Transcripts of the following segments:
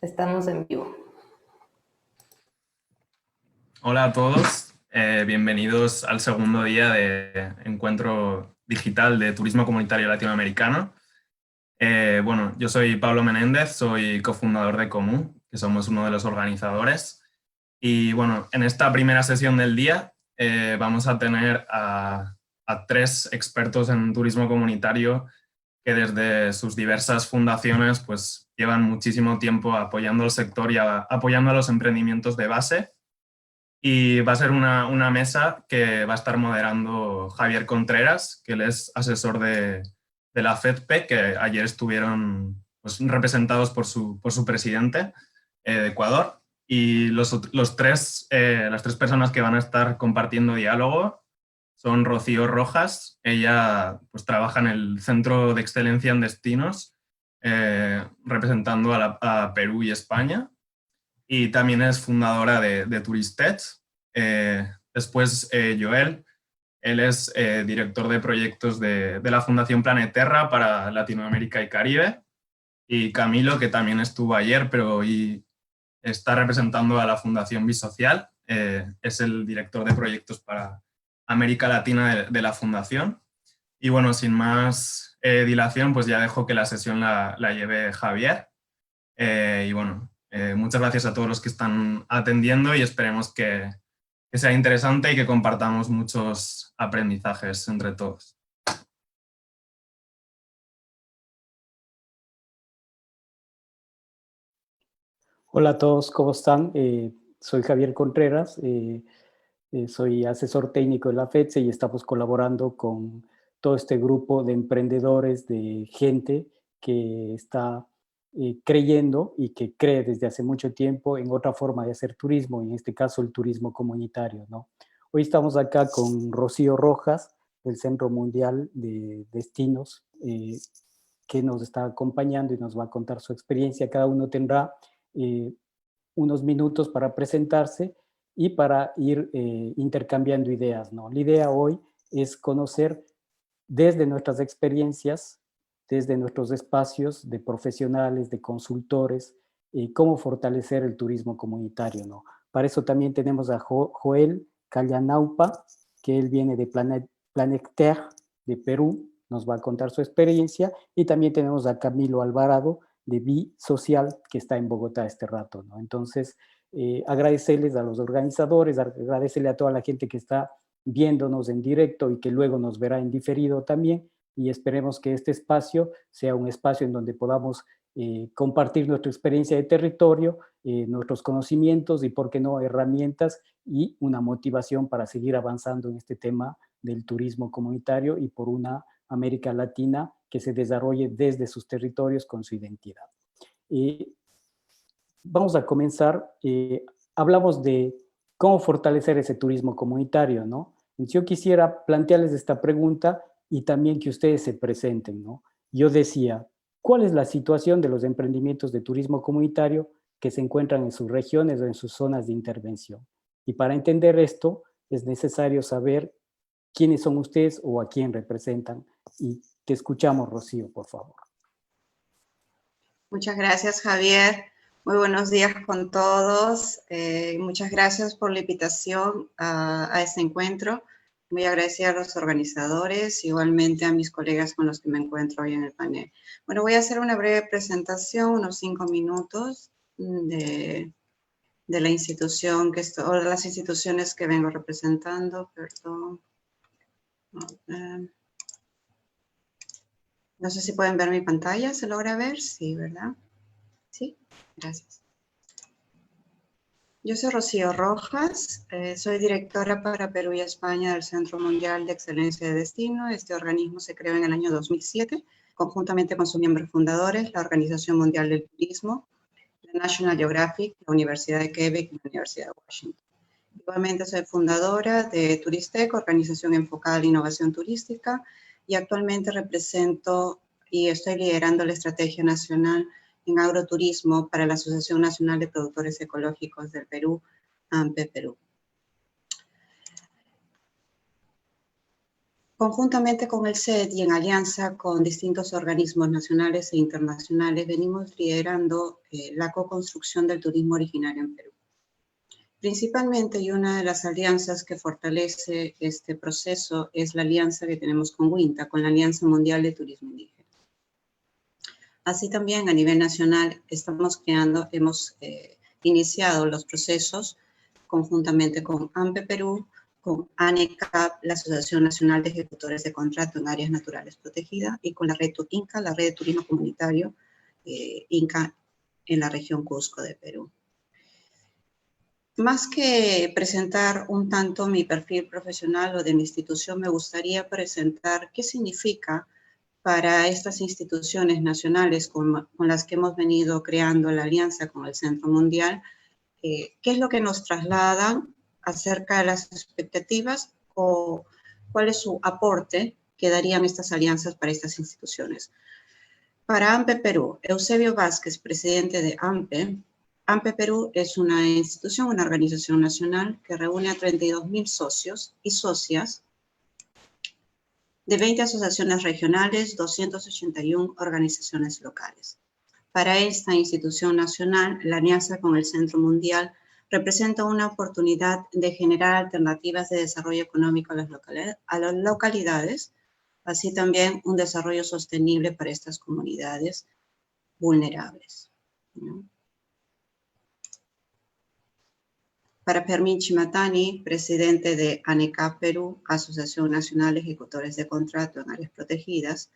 Estamos en vivo. Hola a todos, bienvenidos al segundo día de Encuentro Digital de Turismo Comunitario Latinoamericano. Bueno, yo soy Pablo Menéndez, soy cofundador de Comú, que somos uno de los organizadores. Y bueno, en esta primera sesión del día vamos a tener a tres expertos en turismo comunitario que desde sus diversas fundaciones pues llevan muchísimo tiempo apoyando al sector y apoyando a los emprendimientos de base. Y va a ser una mesa que va a estar moderando Javier Contreras, que él es asesor de la FEDPE, que ayer estuvieron pues, representados por su presidente de Ecuador. Y las tres personas que van a estar compartiendo diálogo son Rocío Rojas. Ella pues, trabaja en el Centro de Excelencia en Destinos, representando a Perú y España. Y también es fundadora de Turistet. Después Joel, él es director de proyectos de la Fundación Planeterra para Latinoamérica y Caribe. Y Camilo, que también estuvo ayer, pero hoy está representando a la Fundación Bisocial, es el director de proyectos para América Latina de la Fundación. Y bueno, sin más dilación, pues ya dejo que la sesión la lleve Javier. Y bueno, muchas gracias a todos los que están atendiendo y esperemos que sea interesante y que compartamos muchos aprendizajes entre todos. Hola a todos, ¿cómo están? Soy Javier Contreras, soy asesor técnico de la FEDPE y estamos colaborando con todo este grupo de emprendedores, de gente que está creyendo y que cree desde hace mucho tiempo en otra forma de hacer turismo, en este caso el turismo comunitario, ¿no? Hoy estamos acá con Rocío Rojas, del Centro Mundial de Destinos, que nos está acompañando y nos va a contar su experiencia. Cada uno tendrá unos minutos para presentarse y para ir intercambiando ideas, ¿no? La idea hoy es conocer desde nuestras experiencias, desde nuestros espacios de profesionales, de consultores, cómo fortalecer el turismo comunitario, ¿no? Para eso también tenemos a Joel Callanaupa, que él viene de Planeter, de Perú, nos va a contar su experiencia, y también tenemos a Camilo Alvarado, de Bisocial, que está en Bogotá este rato, ¿no? Entonces, agradecerles a los organizadores, agradecerle a toda la gente que está viéndonos en directo y que luego nos verá en diferido también, y esperemos que este espacio sea un espacio en donde podamos compartir nuestra experiencia de territorio, nuestros conocimientos y, por qué no, herramientas y una motivación para seguir avanzando en este tema del turismo comunitario y por una América Latina que se desarrolle desde sus territorios con su identidad. Vamos a comenzar. Hablamos de cómo fortalecer ese turismo comunitario, ¿no? Entonces yo quisiera plantearles esta pregunta y también que ustedes se presenten, ¿no? Yo decía, ¿cuál es la situación de los emprendimientos de turismo comunitario que se encuentran en sus regiones o en sus zonas de intervención? Y para entender esto es necesario saber quiénes son ustedes o a quién representan. Y te escuchamos, Rocío, por favor. Muchas gracias, Javier. Muy buenos días con todos. Muchas gracias por la invitación a este encuentro. Muy agradecida a los organizadores, igualmente a mis colegas con los que me encuentro hoy en el panel. Bueno, voy a hacer una breve presentación, unos 5 minutos, de la institución o de las instituciones que vengo representando. Perdón. No sé si pueden ver mi pantalla, ¿se logra ver? Sí, ¿verdad? Sí, gracias. Yo soy Rocío Rojas, soy directora para Perú y España del Centro Mundial de Excelencia de Destino. Este organismo se creó en el año 2007, conjuntamente con sus miembros fundadores, la Organización Mundial del Turismo, la National Geographic, la Universidad de Quebec y la Universidad de Washington. Igualmente soy fundadora de Turistec, organización enfocada a la innovación turística, y actualmente represento y estoy liderando la estrategia nacional en agroturismo para la Asociación Nacional de Productores Ecológicos del Perú, ANPE Perú. Conjuntamente con el CED y en alianza con distintos organismos nacionales e internacionales, venimos liderando la co-construcción del turismo originario en Perú. Principalmente, y una de las alianzas que fortalece este proceso es la alianza que tenemos con WINTA, con la Alianza Mundial de Turismo Indígena. Así también, a nivel nacional, hemos iniciado los procesos conjuntamente con AMPE Perú, con ANECAP, la Asociación Nacional de Ejecutores de Contrato en Áreas Naturales Protegidas, y con la red INCA, la Red de Turismo Comunitario INCA en la región Cusco de Perú. Más que presentar un tanto mi perfil profesional o de mi institución, me gustaría presentar qué significa para estas instituciones nacionales con las que hemos venido creando la alianza con el Centro Mundial, qué es lo que nos trasladan acerca de las expectativas o cuál es su aporte que darían estas alianzas para estas instituciones. Para AMPE Perú, Eusebio Vázquez, presidente de AMPE. AMPE Perú es una institución, una organización nacional que reúne a 32,000 socios y socias de 20 asociaciones regionales, 281 organizaciones locales. Para esta institución nacional, la alianza con el Centro Mundial representa una oportunidad de generar alternativas de desarrollo económico a las localidades, así también un desarrollo sostenible para estas comunidades vulnerables, ¿no? Para Fermín Chimatani, presidente de ANECAP Perú, Asociación Nacional de Ejecutores de Contrato en Áreas Protegidas,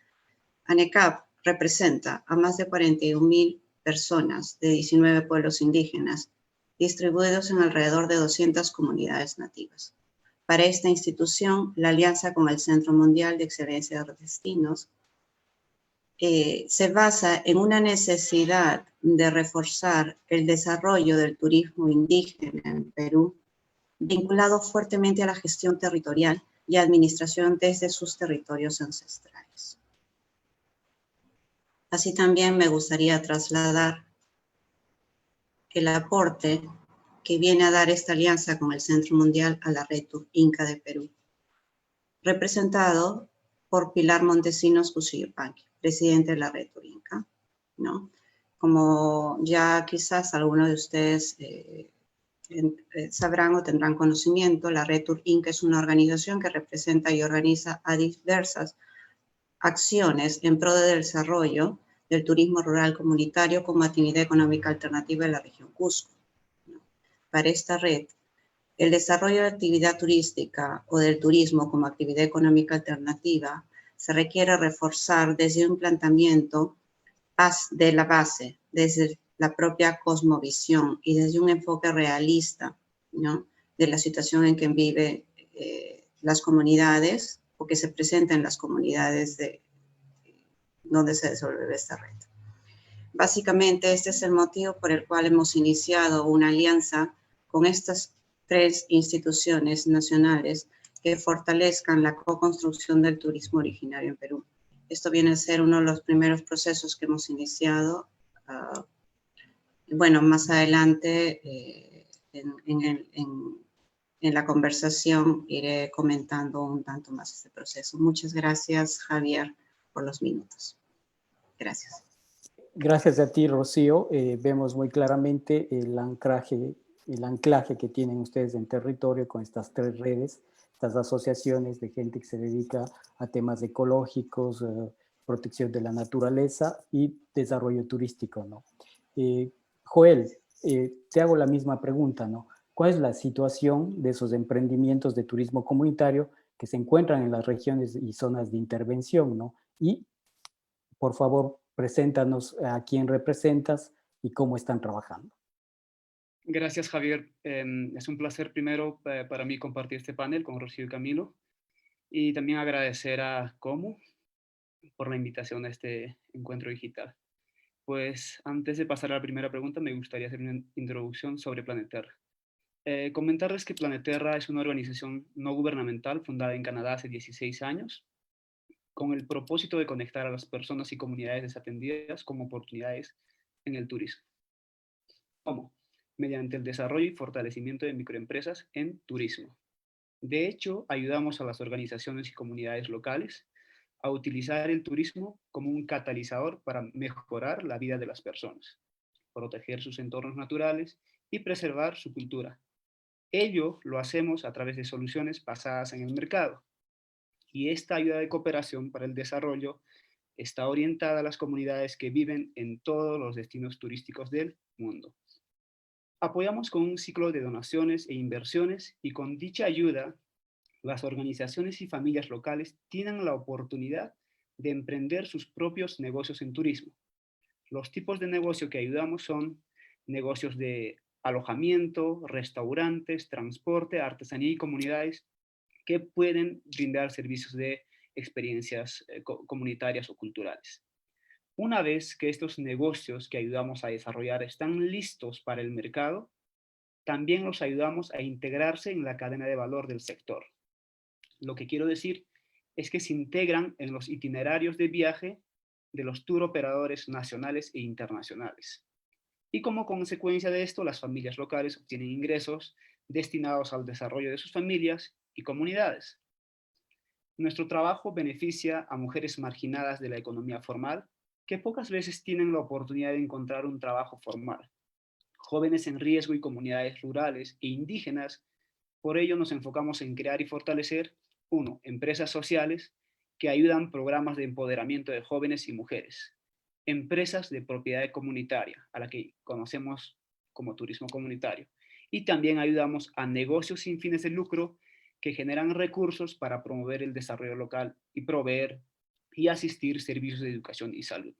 ANECAP representa a más de 41,000 personas de 19 pueblos indígenas, distribuidos en alrededor de 200 comunidades nativas. Para esta institución, la alianza con el Centro Mundial de Excelencia de Destinos se basa en una necesidad de reforzar el desarrollo del turismo indígena en Perú, vinculado fuertemente a la gestión territorial y administración desde sus territorios ancestrales. Así también me gustaría trasladar el aporte que viene a dar esta alianza con el Centro Mundial a la Red INCA de Perú, representado por Pilar Montesinos Cusillopanqui, presidente de la Red INCA, ¿no? Como ya quizás algunos de ustedes sabrán o tendrán conocimiento, la Red INCA es una organización que representa y organiza a diversas acciones en pro del desarrollo del turismo rural comunitario como actividad económica alternativa en la región Cusco, ¿no? Para esta red, el desarrollo de actividad turística o del turismo como actividad económica alternativa se requiere reforzar desde un planteamiento de la base, desde la propia cosmovisión y desde un enfoque realista, ¿no?, de la situación en que viven las comunidades o que se presenta en las comunidades donde se desenvuelve esta red. Básicamente, este es el motivo por el cual hemos iniciado una alianza con estas 3 instituciones nacionales que fortalezcan la co-construcción del turismo originario en Perú. Esto viene a ser uno de los primeros procesos que hemos iniciado. Bueno, más adelante en la conversación iré comentando un tanto más este proceso. Muchas gracias, Javier, por los minutos. Gracias. Gracias a ti, Rocío. Vemos muy claramente el anclaje que tienen ustedes en territorio con estas 3 redes, estas asociaciones de gente que se dedica a temas ecológicos, protección de la naturaleza y desarrollo turístico, ¿no? Joel, te hago la misma pregunta, ¿no? ¿Cuál es la situación de esos emprendimientos de turismo comunitario que se encuentran en las regiones y zonas de intervención, ¿no? Y, por favor, preséntanos a quién representas y cómo están trabajando. Gracias, Javier. Es un placer primero para mí compartir este panel con Rocío y Camilo, y también agradecer a Comu por la invitación a este encuentro digital. Pues antes de pasar a la primera pregunta, me gustaría hacer una introducción sobre Planeterra. Comentarles que Planeterra es una organización no gubernamental fundada en Canadá hace 16 años, con el propósito de conectar a las personas y comunidades desatendidas con oportunidades en el turismo. ¿Cómo? Mediante el desarrollo y fortalecimiento de microempresas en turismo. De hecho, ayudamos a las organizaciones y comunidades locales a utilizar el turismo como un catalizador para mejorar la vida de las personas, proteger sus entornos naturales y preservar su cultura. Ello lo hacemos a través de soluciones basadas en el mercado, y esta ayuda de cooperación para el desarrollo está orientada a las comunidades que viven en todos los destinos turísticos del mundo. Apoyamos con un ciclo de donaciones e inversiones, y con dicha ayuda, las organizaciones y familias locales tienen la oportunidad de emprender sus propios negocios en turismo. Los tipos de negocio que ayudamos son negocios de alojamiento, restaurantes, transporte, artesanía y comunidades que pueden brindar servicios de experiencias comunitarias o culturales. Una vez que estos negocios que ayudamos a desarrollar están listos para el mercado, también los ayudamos a integrarse en la cadena de valor del sector. Lo que quiero decir es que se integran en los itinerarios de viaje de los tour operadores nacionales e internacionales. Y como consecuencia de esto, las familias locales obtienen ingresos destinados al desarrollo de sus familias y comunidades. Nuestro trabajo beneficia a mujeres marginadas de la economía formal que pocas veces tienen la oportunidad de encontrar un trabajo formal, jóvenes en riesgo y comunidades rurales e indígenas. Por ello nos enfocamos en crear y fortalecer, uno, empresas sociales que ayudan programas de empoderamiento de jóvenes y mujeres, empresas de propiedad comunitaria, a la que conocemos como turismo comunitario, y también ayudamos a negocios sin fines de lucro que generan recursos para promover el desarrollo local y proveer y asistir servicios de educación y salud.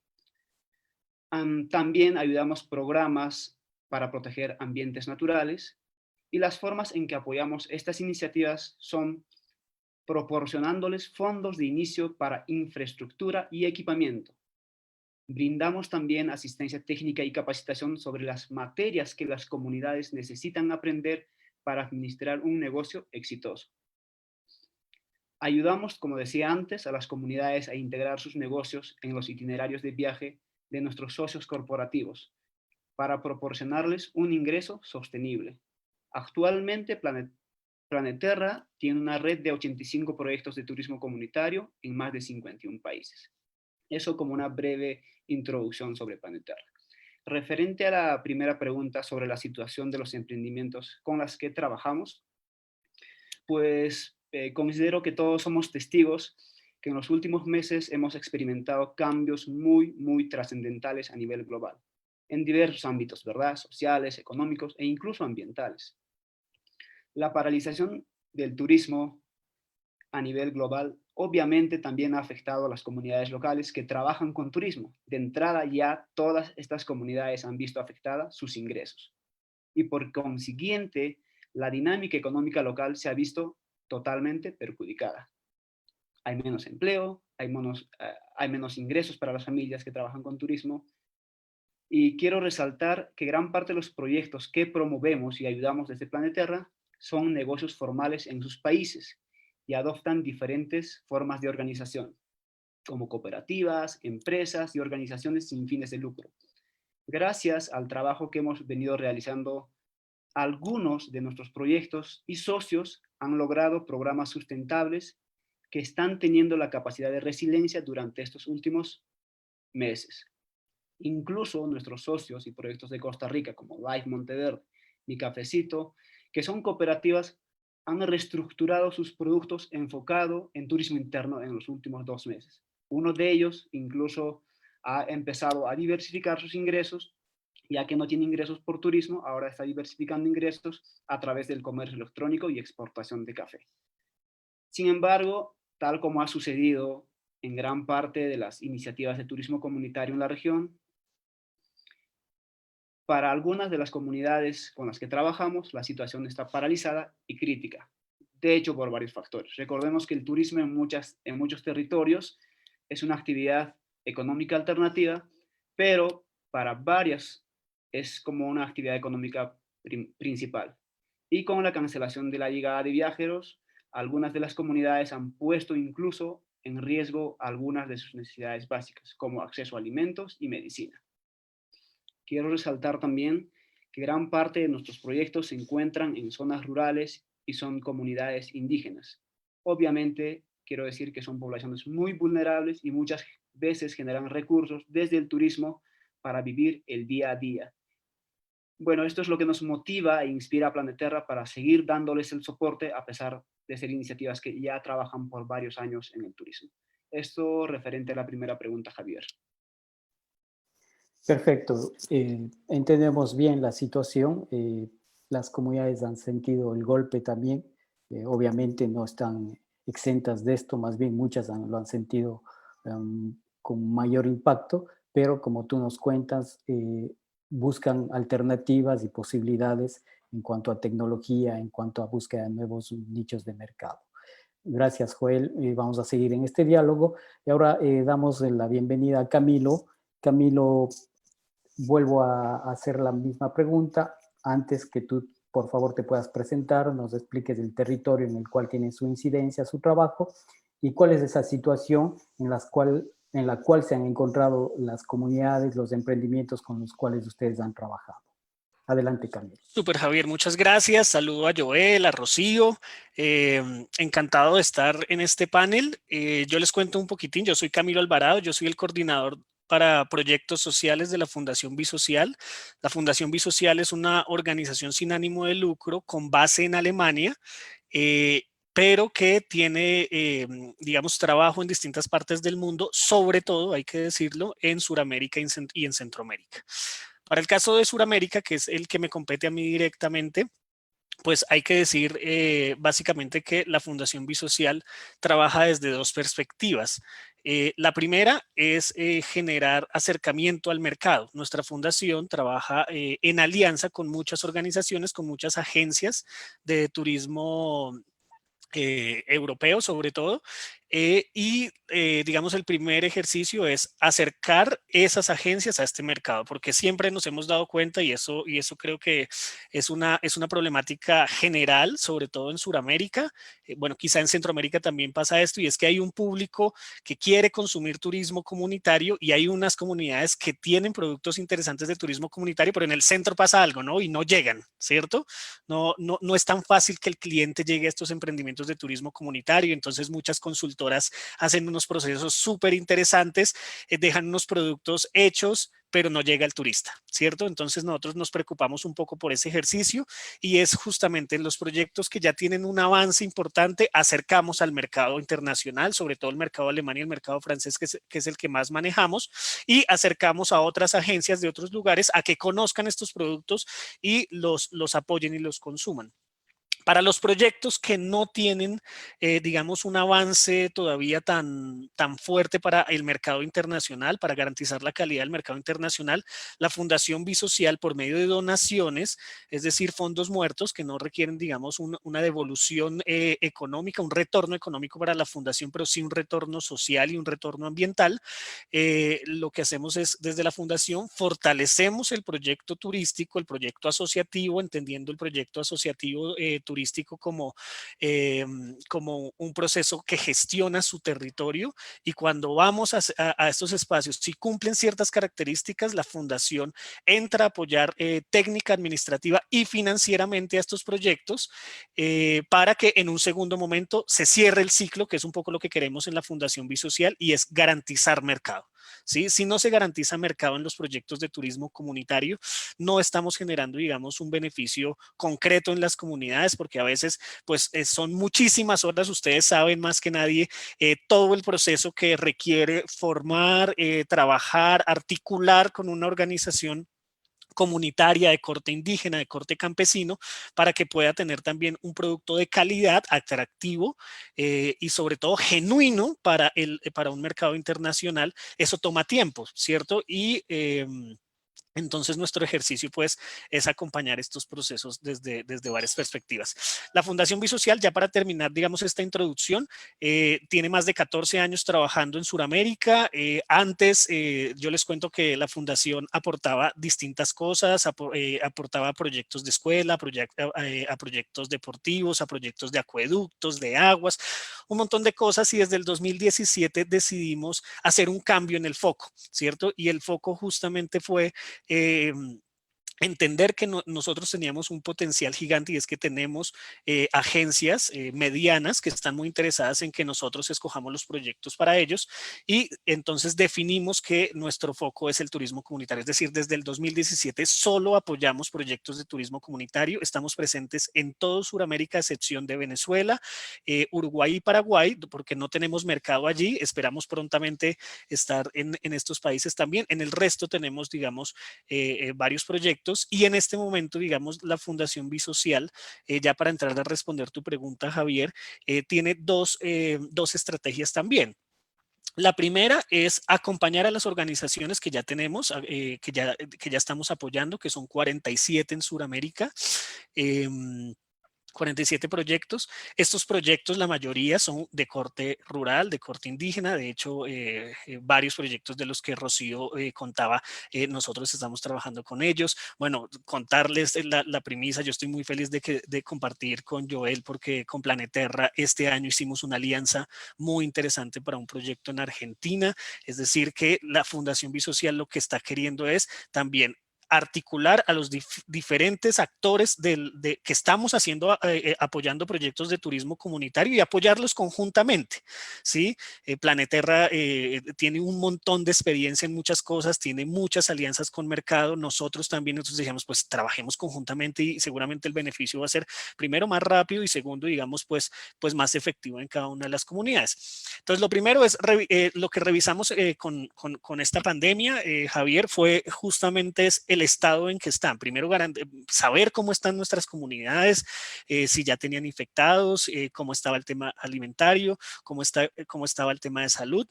También ayudamos programas para proteger ambientes naturales, y las formas en que apoyamos estas iniciativas son proporcionándoles fondos de inicio para infraestructura y equipamiento. Brindamos también asistencia técnica y capacitación sobre las materias que las comunidades necesitan aprender para administrar un negocio exitoso. Ayudamos, como decía antes, a las comunidades a integrar sus negocios en los itinerarios de viaje de nuestros socios corporativos para proporcionarles un ingreso sostenible. Actualmente, Planeterra tiene una red de 85 proyectos de turismo comunitario en más de 51 países. Eso como una breve introducción sobre Planeterra. Referente a la primera pregunta sobre la situación de los emprendimientos con las que trabajamos, pues considero que todos somos testigos que en los últimos meses hemos experimentado cambios muy trascendentales a nivel global, en diversos ámbitos, ¿verdad? Sociales, económicos e incluso ambientales. La paralización del turismo a nivel global obviamente también ha afectado a las comunidades locales que trabajan con turismo. De entrada ya todas estas comunidades han visto afectadas sus ingresos, y por consiguiente la dinámica económica local se ha visto totalmente perjudicada. Hay menos empleo, hay menos ingresos para las familias que trabajan con turismo, y quiero resaltar que gran parte de los proyectos que promovemos y ayudamos desde Planeterra son negocios formales en sus países y adoptan diferentes formas de organización, como cooperativas, empresas y organizaciones sin fines de lucro. Gracias al trabajo que hemos venido realizando, algunos de nuestros proyectos y socios han logrado programas sustentables que están teniendo la capacidad de resiliencia durante estos últimos meses. Incluso nuestros socios y proyectos de Costa Rica, como Life Monteverde, Mi Cafecito, que son cooperativas, han reestructurado sus productos enfocado en turismo interno en los últimos 2 meses. Uno de ellos incluso ha empezado a diversificar sus ingresos, ya que no tiene ingresos por turismo, ahora está diversificando ingresos a través del comercio electrónico y exportación de café. Sin embargo, tal como ha sucedido en gran parte de las iniciativas de turismo comunitario en la región, para algunas de las comunidades con las que trabajamos, la situación está paralizada y crítica. De hecho, por varios factores. Recordemos que el turismo en muchos territorios es una actividad económica alternativa, pero para varias es como una actividad económica principal. Y con la cancelación de la llegada de viajeros, algunas de las comunidades han puesto incluso en riesgo algunas de sus necesidades básicas, como acceso a alimentos y medicina. Quiero resaltar también que gran parte de nuestros proyectos se encuentran en zonas rurales y son comunidades indígenas. Obviamente, quiero decir que son poblaciones muy vulnerables y muchas veces generan recursos desde el turismo para vivir el día a día. Bueno, esto es lo que nos motiva e inspira a Planeterra para seguir dándoles el soporte a pesar de ser iniciativas que ya trabajan por varios años en el turismo. Esto referente a la primera pregunta, Javier. Perfecto. Entendemos bien la situación. Las comunidades han sentido el golpe también. Obviamente no están exentas de esto, más bien muchas lo han sentido con mayor impacto, pero como tú nos cuentas, buscan alternativas y posibilidades en cuanto a tecnología, en cuanto a búsqueda de nuevos nichos de mercado. Gracias, Joel. Vamos a seguir en este diálogo. Y ahora damos la bienvenida a Camilo. Camilo, vuelvo a hacer la misma pregunta. Antes que tú, por favor, te puedas presentar, nos expliques el territorio en el cual tiene su incidencia, su trabajo, y cuál es esa situación en la cual se han encontrado las comunidades, los emprendimientos con los cuales ustedes han trabajado. Adelante, Camilo. Súper, Javier, muchas gracias. Saludo a Joel, a Rocío. Encantado de estar en este panel. Yo les cuento un poquitín. Yo soy Camilo Alvarado, yo soy el coordinador para proyectos sociales de la Fundación Bisocial. La Fundación Bisocial es una organización sin ánimo de lucro con base en Alemania, pero que tiene, digamos, trabajo en distintas partes del mundo, sobre todo, hay que decirlo, en Sudamérica y en Centroamérica. Para el caso de Sudamérica, que es el que me compete a mí directamente, pues hay que decir básicamente que la Fundación Bisocial trabaja desde dos perspectivas. La primera es generar acercamiento al mercado. Nuestra fundación trabaja en alianza con muchas organizaciones, con muchas agencias de turismo europeo sobre todo, digamos el primer ejercicio es acercar esas agencias a este mercado, porque siempre nos hemos dado cuenta y eso creo que es una problemática general, sobre todo en Sudamérica, bueno, quizá en Centroamérica también pasa esto, y es que hay un público que quiere consumir turismo comunitario y hay unas comunidades que tienen productos interesantes de turismo comunitario, pero en el centro pasa algo, ¿no? Y no llegan, ¿cierto? No es tan fácil que el cliente llegue a estos emprendimientos de turismo comunitario, entonces muchas consultoras hacen unos procesos súper interesantes, dejan unos productos hechos, pero no llega el turista, ¿cierto? Entonces nosotros nos preocupamos un poco por ese ejercicio y es justamente en los proyectos que ya tienen un avance importante, acercamos al mercado internacional, sobre todo el mercado alemán y el mercado francés, que es el que más manejamos, y acercamos a otras agencias de otros lugares a que conozcan estos productos y los apoyen y los consuman. Para los proyectos que no tienen, digamos, un avance todavía tan fuerte para el mercado internacional, para garantizar la calidad del mercado internacional, la Fundación Bisocial, por medio de donaciones, es decir, fondos muertos que no requieren, digamos, una devolución económica, un retorno económico para la fundación, pero sí un retorno social y un retorno ambiental, lo que hacemos es, desde la fundación, fortalecemos el proyecto turístico, el proyecto asociativo, entendiendo el proyecto asociativo turístico como un proceso que gestiona su territorio, y cuando vamos a estos espacios, si cumplen ciertas características, la fundación entra a apoyar técnica, administrativa y financieramente a estos proyectos para que en un segundo momento se cierre el ciclo, que es un poco lo que queremos en la Fundación Bisocial, y es garantizar mercado. ¿Sí? Si no se garantiza mercado en los proyectos de turismo comunitario, no estamos generando, digamos, un beneficio concreto en las comunidades, porque a veces pues son muchísimas horas, ustedes saben más que nadie todo el proceso que requiere formar, trabajar, articular con una organización comunitaria de corte indígena, de corte campesino, para que pueda tener también un producto de calidad, atractivo y sobre todo genuino para un mercado internacional. Eso toma tiempo, ¿cierto? Y entonces nuestro ejercicio pues es acompañar estos procesos desde varias perspectivas. La Fundación Bisocial, ya para terminar digamos esta introducción, tiene más de 14 años trabajando en Sudamérica. Antes yo les cuento que la fundación aportaba distintas cosas, aportaba proyectos de escuela, a proyectos deportivos, a proyectos de acueductos, de aguas, un montón de cosas, y desde el 2017 decidimos hacer un cambio en el foco, ¿cierto? Y el foco justamente fue entender que nosotros teníamos un potencial gigante y es que tenemos agencias medianas que están muy interesadas en que nosotros escojamos los proyectos para ellos y entonces definimos que nuestro foco es el turismo comunitario. Es decir, desde el 2017 solo apoyamos proyectos de turismo comunitario. Estamos presentes en todo Sudamérica, a excepción de Venezuela, Uruguay y Paraguay, porque no tenemos mercado allí. Esperamos prontamente estar en estos países también. En el resto tenemos, digamos, varios proyectos y en este momento, digamos, la Fundación Bisocial, ya para entrar a responder tu pregunta, Javier, tiene dos estrategias también. La primera es acompañar a las organizaciones que ya tenemos, que ya estamos apoyando, que son 47 en Sudamérica. 47 proyectos. Estos proyectos, la mayoría son de corte rural, de corte indígena. De hecho, varios proyectos de los que Rocío contaba, nosotros estamos trabajando con ellos. Bueno, contarles la premisa, yo estoy muy feliz de compartir con Joel porque con Planeterra este año hicimos una alianza muy interesante para un proyecto en Argentina. Es decir, que la Fundación Bisocial lo que está queriendo es también articular a los diferentes actores que estamos haciendo, apoyando proyectos de turismo comunitario y apoyarlos conjuntamente, ¿sí? Planeterra tiene un montón de experiencia en muchas cosas, tiene muchas alianzas con mercado, nosotros también, nosotros dijimos, pues trabajemos conjuntamente y seguramente el beneficio va a ser primero más rápido y segundo, digamos, pues más efectivo en cada una de las comunidades. Entonces, lo primero es lo que revisamos con esta pandemia, Javier, fue justamente el estado en que están. Primero, saber cómo están nuestras comunidades, si ya tenían infectados, cómo estaba el tema alimentario, cómo estaba el tema de salud.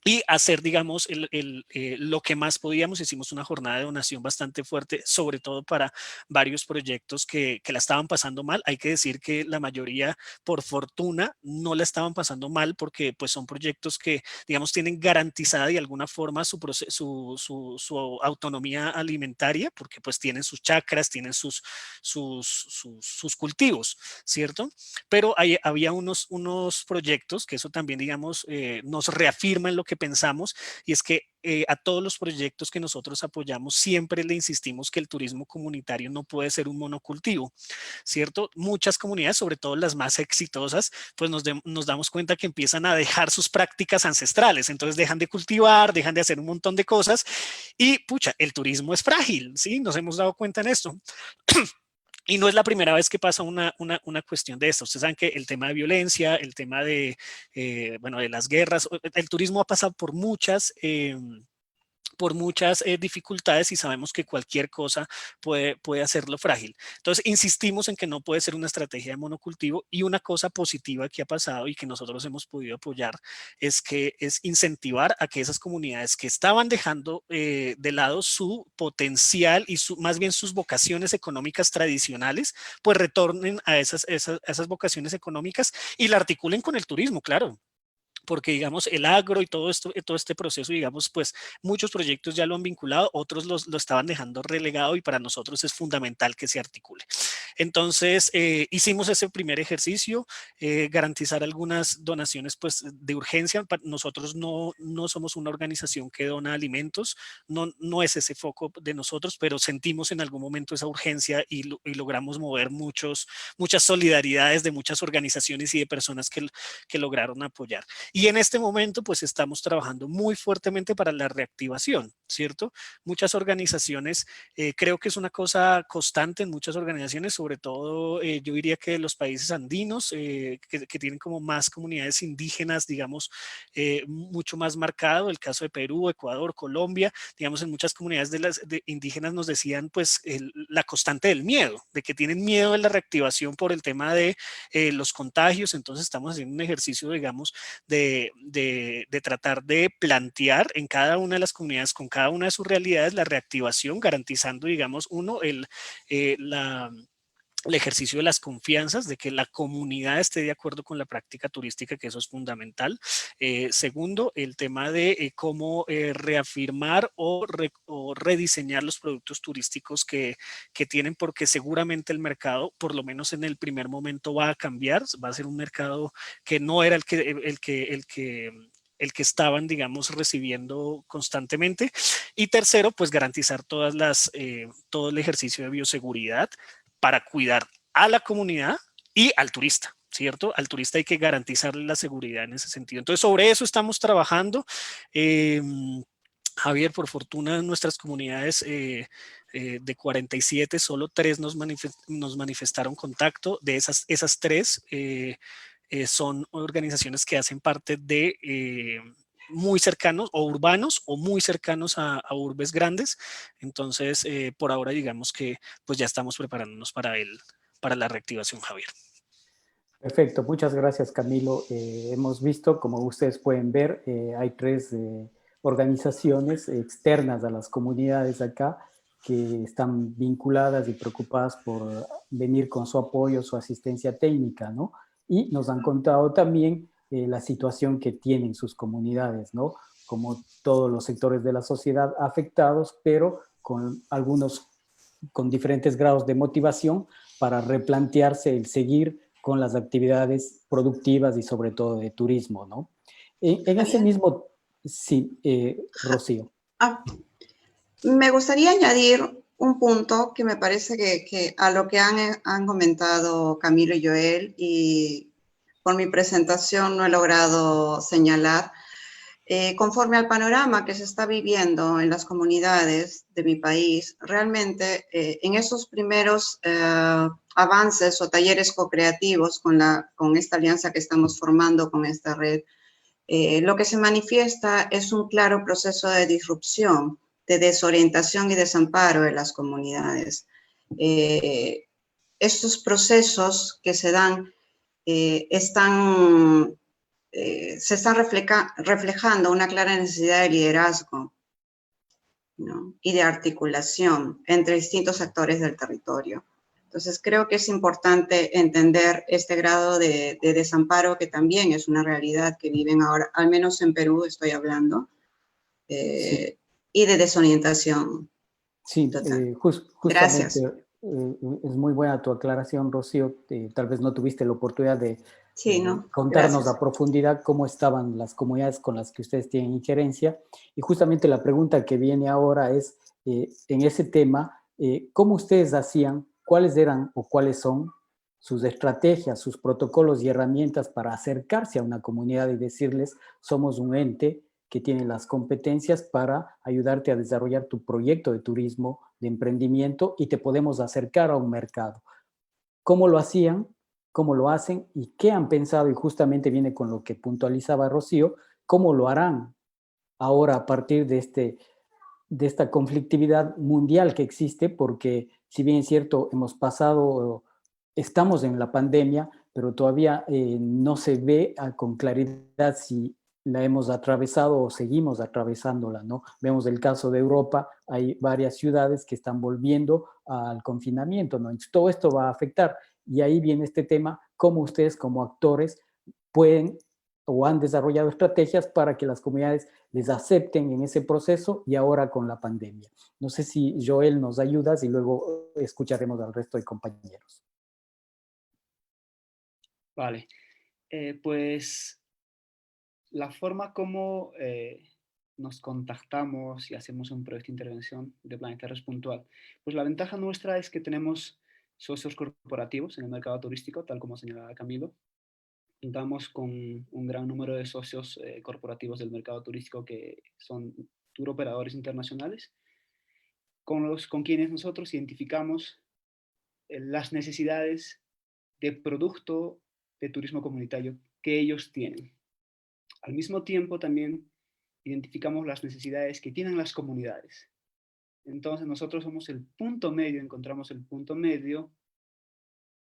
Y hacer, digamos, lo que más podíamos. Hicimos una jornada de donación bastante fuerte, sobre todo para varios proyectos que la estaban pasando mal. Hay que decir que la mayoría, por fortuna, no la estaban pasando mal porque pues son proyectos que, digamos, tienen garantizada de alguna forma su autonomía alimentaria, porque pues tienen sus chacras, tienen sus cultivos, ¿cierto? Pero había unos proyectos que eso también, digamos, nos reafirma en lo que pensamos, y es que a todos los proyectos que nosotros apoyamos siempre le insistimos que el turismo comunitario no puede ser un monocultivo, ¿cierto? Muchas comunidades, sobre todo las más exitosas, pues nos damos cuenta que empiezan a dejar sus prácticas ancestrales, entonces dejan de cultivar, dejan de hacer un montón de cosas y pucha, el turismo es frágil, ¿sí? Nos hemos dado cuenta en esto. Y no es la primera vez que pasa una cuestión de esto. Ustedes saben que el tema de violencia, el tema de, bueno, de las guerras, el turismo ha pasado por muchas dificultades y sabemos que cualquier cosa puede hacerlo frágil. Entonces, insistimos en que no puede ser una estrategia de monocultivo, y una cosa positiva que ha pasado y que nosotros hemos podido apoyar es incentivar a que esas comunidades que estaban dejando de lado su potencial y más bien sus vocaciones económicas tradicionales, pues retornen a esas vocaciones económicas y la articulen con el turismo, claro. Porque, digamos, el agro y todo este proceso, digamos, pues muchos proyectos ya lo han vinculado, otros lo estaban dejando relegado y para nosotros es fundamental que se articule. Entonces, hicimos ese primer ejercicio, garantizar algunas donaciones pues de urgencia. Nosotros no somos una organización que dona alimentos, no es ese foco de nosotros, pero sentimos en algún momento esa urgencia y logramos mover muchas solidaridades de muchas organizaciones y de personas que lograron apoyar. Y en este momento, pues estamos trabajando muy fuertemente para la reactivación, ¿cierto? Muchas organizaciones, creo que es una cosa constante en muchas organizaciones, sobre todo yo diría que los países andinos, que tienen como más comunidades indígenas, digamos, mucho más marcado, el caso de Perú, Ecuador, Colombia, digamos, en muchas comunidades indígenas nos decían pues la constante del miedo, de que tienen miedo de la reactivación por el tema de los contagios. Entonces estamos haciendo un ejercicio, digamos, de tratar de plantear en cada una de las comunidades, con cada una de sus realidades, la reactivación, garantizando, digamos, el ejercicio de las confianzas, de que la comunidad esté de acuerdo con la práctica turística, que eso es fundamental. Segundo, el tema de cómo reafirmar o rediseñar los productos turísticos que tienen, porque seguramente el mercado, por lo menos en el primer momento, va a cambiar, va a ser un mercado que no era el que el que estaban, digamos, recibiendo constantemente. Y tercero, pues garantizar todo el ejercicio de bioseguridad para cuidar a la comunidad y al turista, ¿cierto? Al turista hay que garantizarle la seguridad en ese sentido. Entonces, sobre eso estamos trabajando. Javier, por fortuna en nuestras comunidades de 47, solo 3 nos manifestaron contacto. De esas 3 son organizaciones que hacen parte de muy cercanos o urbanos o muy cercanos a urbes grandes. Entonces, por ahora digamos que pues ya estamos preparándonos para la reactivación, Javier. Perfecto, muchas gracias Camilo. Hemos visto, como ustedes pueden ver, hay 3 organizaciones externas a las comunidades acá que están vinculadas y preocupadas por venir con su apoyo, su asistencia técnica, ¿no? Y nos han contado también la situación que tienen sus comunidades, ¿no? Como todos los sectores de la sociedad afectados, pero con algunos con diferentes grados de motivación para replantearse el seguir con las actividades productivas y sobre todo de turismo, ¿no? En ese mismo, sí, Rocío. Me gustaría añadir un punto que me parece que a lo que han comentado Camilo y Joel, y por mi presentación no he logrado señalar, conforme al panorama que se está viviendo en las comunidades de mi país, realmente en esos primeros avances o talleres co-creativos con esta alianza que estamos formando con esta red, lo que se manifiesta es un claro proceso de disrupción, de desorientación y desamparo de las comunidades. Estos procesos que se dan se están reflejando una clara necesidad de liderazgo, ¿no? Y de articulación entre distintos actores del territorio. Entonces, creo que es importante entender este grado de desamparo que también es una realidad que viven ahora, al menos en Perú estoy hablando, Sí. Y de desorientación. Sí, justamente Gracias. es muy buena tu aclaración, Rocío. Tal vez no tuviste la oportunidad de Sí, ¿no? contarnos Gracias. a profundidad cómo estaban las comunidades con las que ustedes tienen injerencia. Y justamente la pregunta que viene ahora es, en ese tema, ¿cómo ustedes hacían, cuáles eran o cuáles son sus estrategias, sus protocolos y herramientas para acercarse a una comunidad y decirles, somos un ente que tiene las competencias para ayudarte a desarrollar tu proyecto de turismo, de emprendimiento y te podemos acercar a un mercado? ¿Cómo lo hacían? ¿Cómo lo hacen? ¿Y qué han pensado? Y justamente viene con lo que puntualizaba Rocío, ¿cómo lo harán ahora a partir de esta conflictividad mundial que existe? Porque si bien es cierto, hemos pasado, estamos en la pandemia, pero todavía no se ve con claridad si la hemos atravesado o seguimos atravesándola, ¿no? Vemos el caso de Europa, hay varias ciudades que están volviendo al confinamiento, ¿no? Entonces, todo esto va a afectar. Y ahí viene este tema, cómo ustedes como actores pueden o han desarrollado estrategias para que las comunidades les acepten en ese proceso y ahora con la pandemia. No sé si Joel nos ayudas y luego escucharemos al resto de compañeros. Vale, pues la forma como nos contactamos y hacemos un proyecto de intervención de Planetarios puntual, pues la ventaja nuestra es que tenemos socios corporativos en el mercado turístico, tal como señalaba Camilo. Contamos con un gran número de socios corporativos del mercado turístico que son tour operadores internacionales, con quienes nosotros identificamos las necesidades de producto de turismo comunitario que ellos tienen. Al mismo tiempo también identificamos las necesidades que tienen las comunidades. Entonces nosotros somos el punto medio, encontramos el punto medio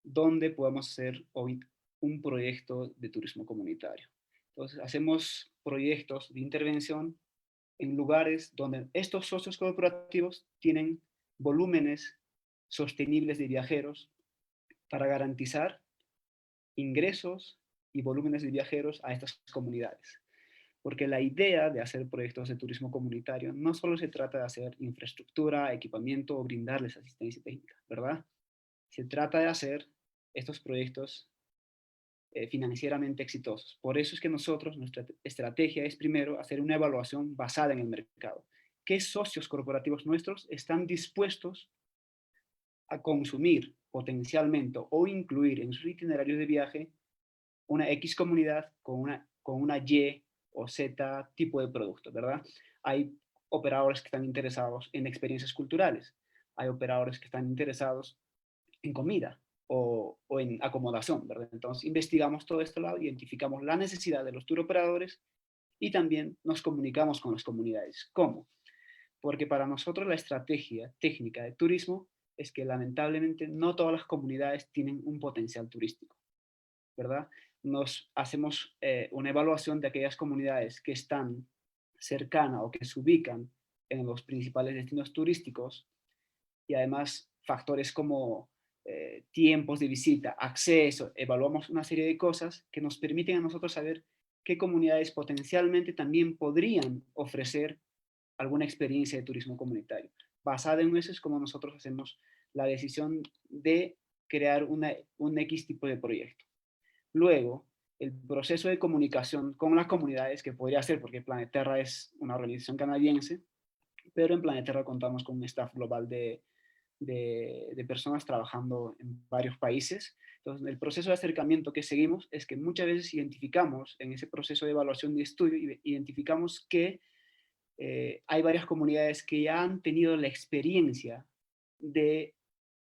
donde podemos hacer hoy un proyecto de turismo comunitario. Entonces hacemos proyectos de intervención en lugares donde estos socios corporativos tienen volúmenes sostenibles de viajeros para garantizar ingresos y volúmenes de viajeros a estas comunidades. Porque la idea de hacer proyectos de turismo comunitario no solo se trata de hacer infraestructura, equipamiento o brindarles asistencia técnica, ¿verdad? Se trata de hacer estos proyectos financieramente exitosos. Por eso es que nosotros, nuestra estrategia es primero hacer una evaluación basada en el mercado. ¿Qué socios corporativos nuestros están dispuestos a consumir potencialmente o incluir en sus itinerarios de viaje una X comunidad con una Y o Z tipo de producto, ¿verdad? Hay operadores que están interesados en experiencias culturales, hay operadores que están interesados en comida o en acomodación, ¿verdad? Entonces investigamos todo este lado, identificamos la necesidad de los tour operadores y también nos comunicamos con las comunidades. ¿Cómo? Porque para nosotros la estrategia técnica de turismo es que lamentablemente no todas las comunidades tienen un potencial turístico, ¿verdad? Nos hacemos una evaluación de aquellas comunidades que están cercanas o que se ubican en los principales destinos turísticos y además factores como tiempos de visita, acceso, evaluamos una serie de cosas que nos permiten a nosotros saber qué comunidades potencialmente también podrían ofrecer alguna experiencia de turismo comunitario. Basada en eso es como nosotros hacemos la decisión de crear un X tipo de proyecto. Luego, el proceso de comunicación con las comunidades, que podría ser porque Planeterra es una organización canadiense, pero en Planeterra contamos con un staff global de personas trabajando en varios países. Entonces, el proceso de acercamiento que seguimos es que muchas veces identificamos en ese proceso de evaluación de estudio, identificamos que hay varias comunidades que ya han tenido la experiencia de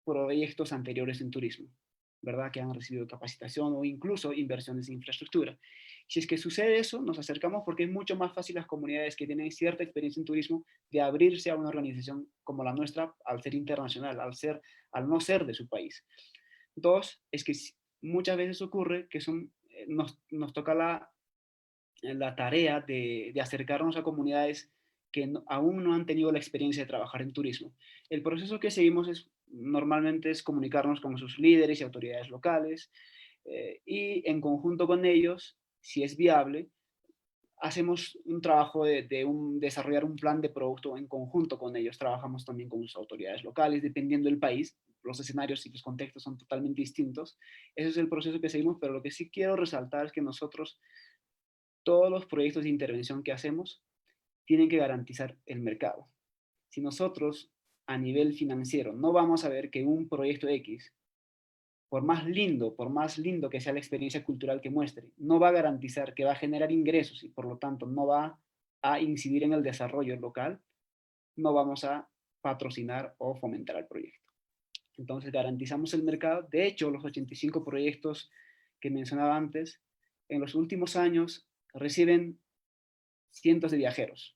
proyectos anteriores en turismo, ¿verdad? Que han recibido capacitación o incluso inversiones en infraestructura. Si es que sucede eso, nos acercamos porque es mucho más fácil las comunidades que tienen cierta experiencia en turismo de abrirse a una organización como la nuestra al ser internacional, al no ser de su país. Dos, es que muchas veces ocurre que nos toca la tarea de acercarnos a comunidades que aún no han tenido la experiencia de trabajar en turismo. El proceso que seguimos normalmente es comunicarnos con sus líderes y autoridades locales y en conjunto con ellos, si es viable, hacemos un trabajo de desarrollar un plan de producto en conjunto con ellos. Trabajamos también con sus autoridades locales, dependiendo del país. Los escenarios y los contextos son totalmente distintos. Ese es el proceso que seguimos, pero lo que sí quiero resaltar es que nosotros, todos los proyectos de intervención que hacemos, tienen que garantizar el mercado. Si nosotros a nivel financiero no vamos a ver que un proyecto X, por más lindo que sea la experiencia cultural que muestre, no va a garantizar que va a generar ingresos y por lo tanto no va a incidir en el desarrollo local, no vamos a patrocinar o fomentar el proyecto. Entonces garantizamos el mercado. De hecho, los 85 proyectos que mencionaba antes, en los últimos años reciben cientos de viajeros.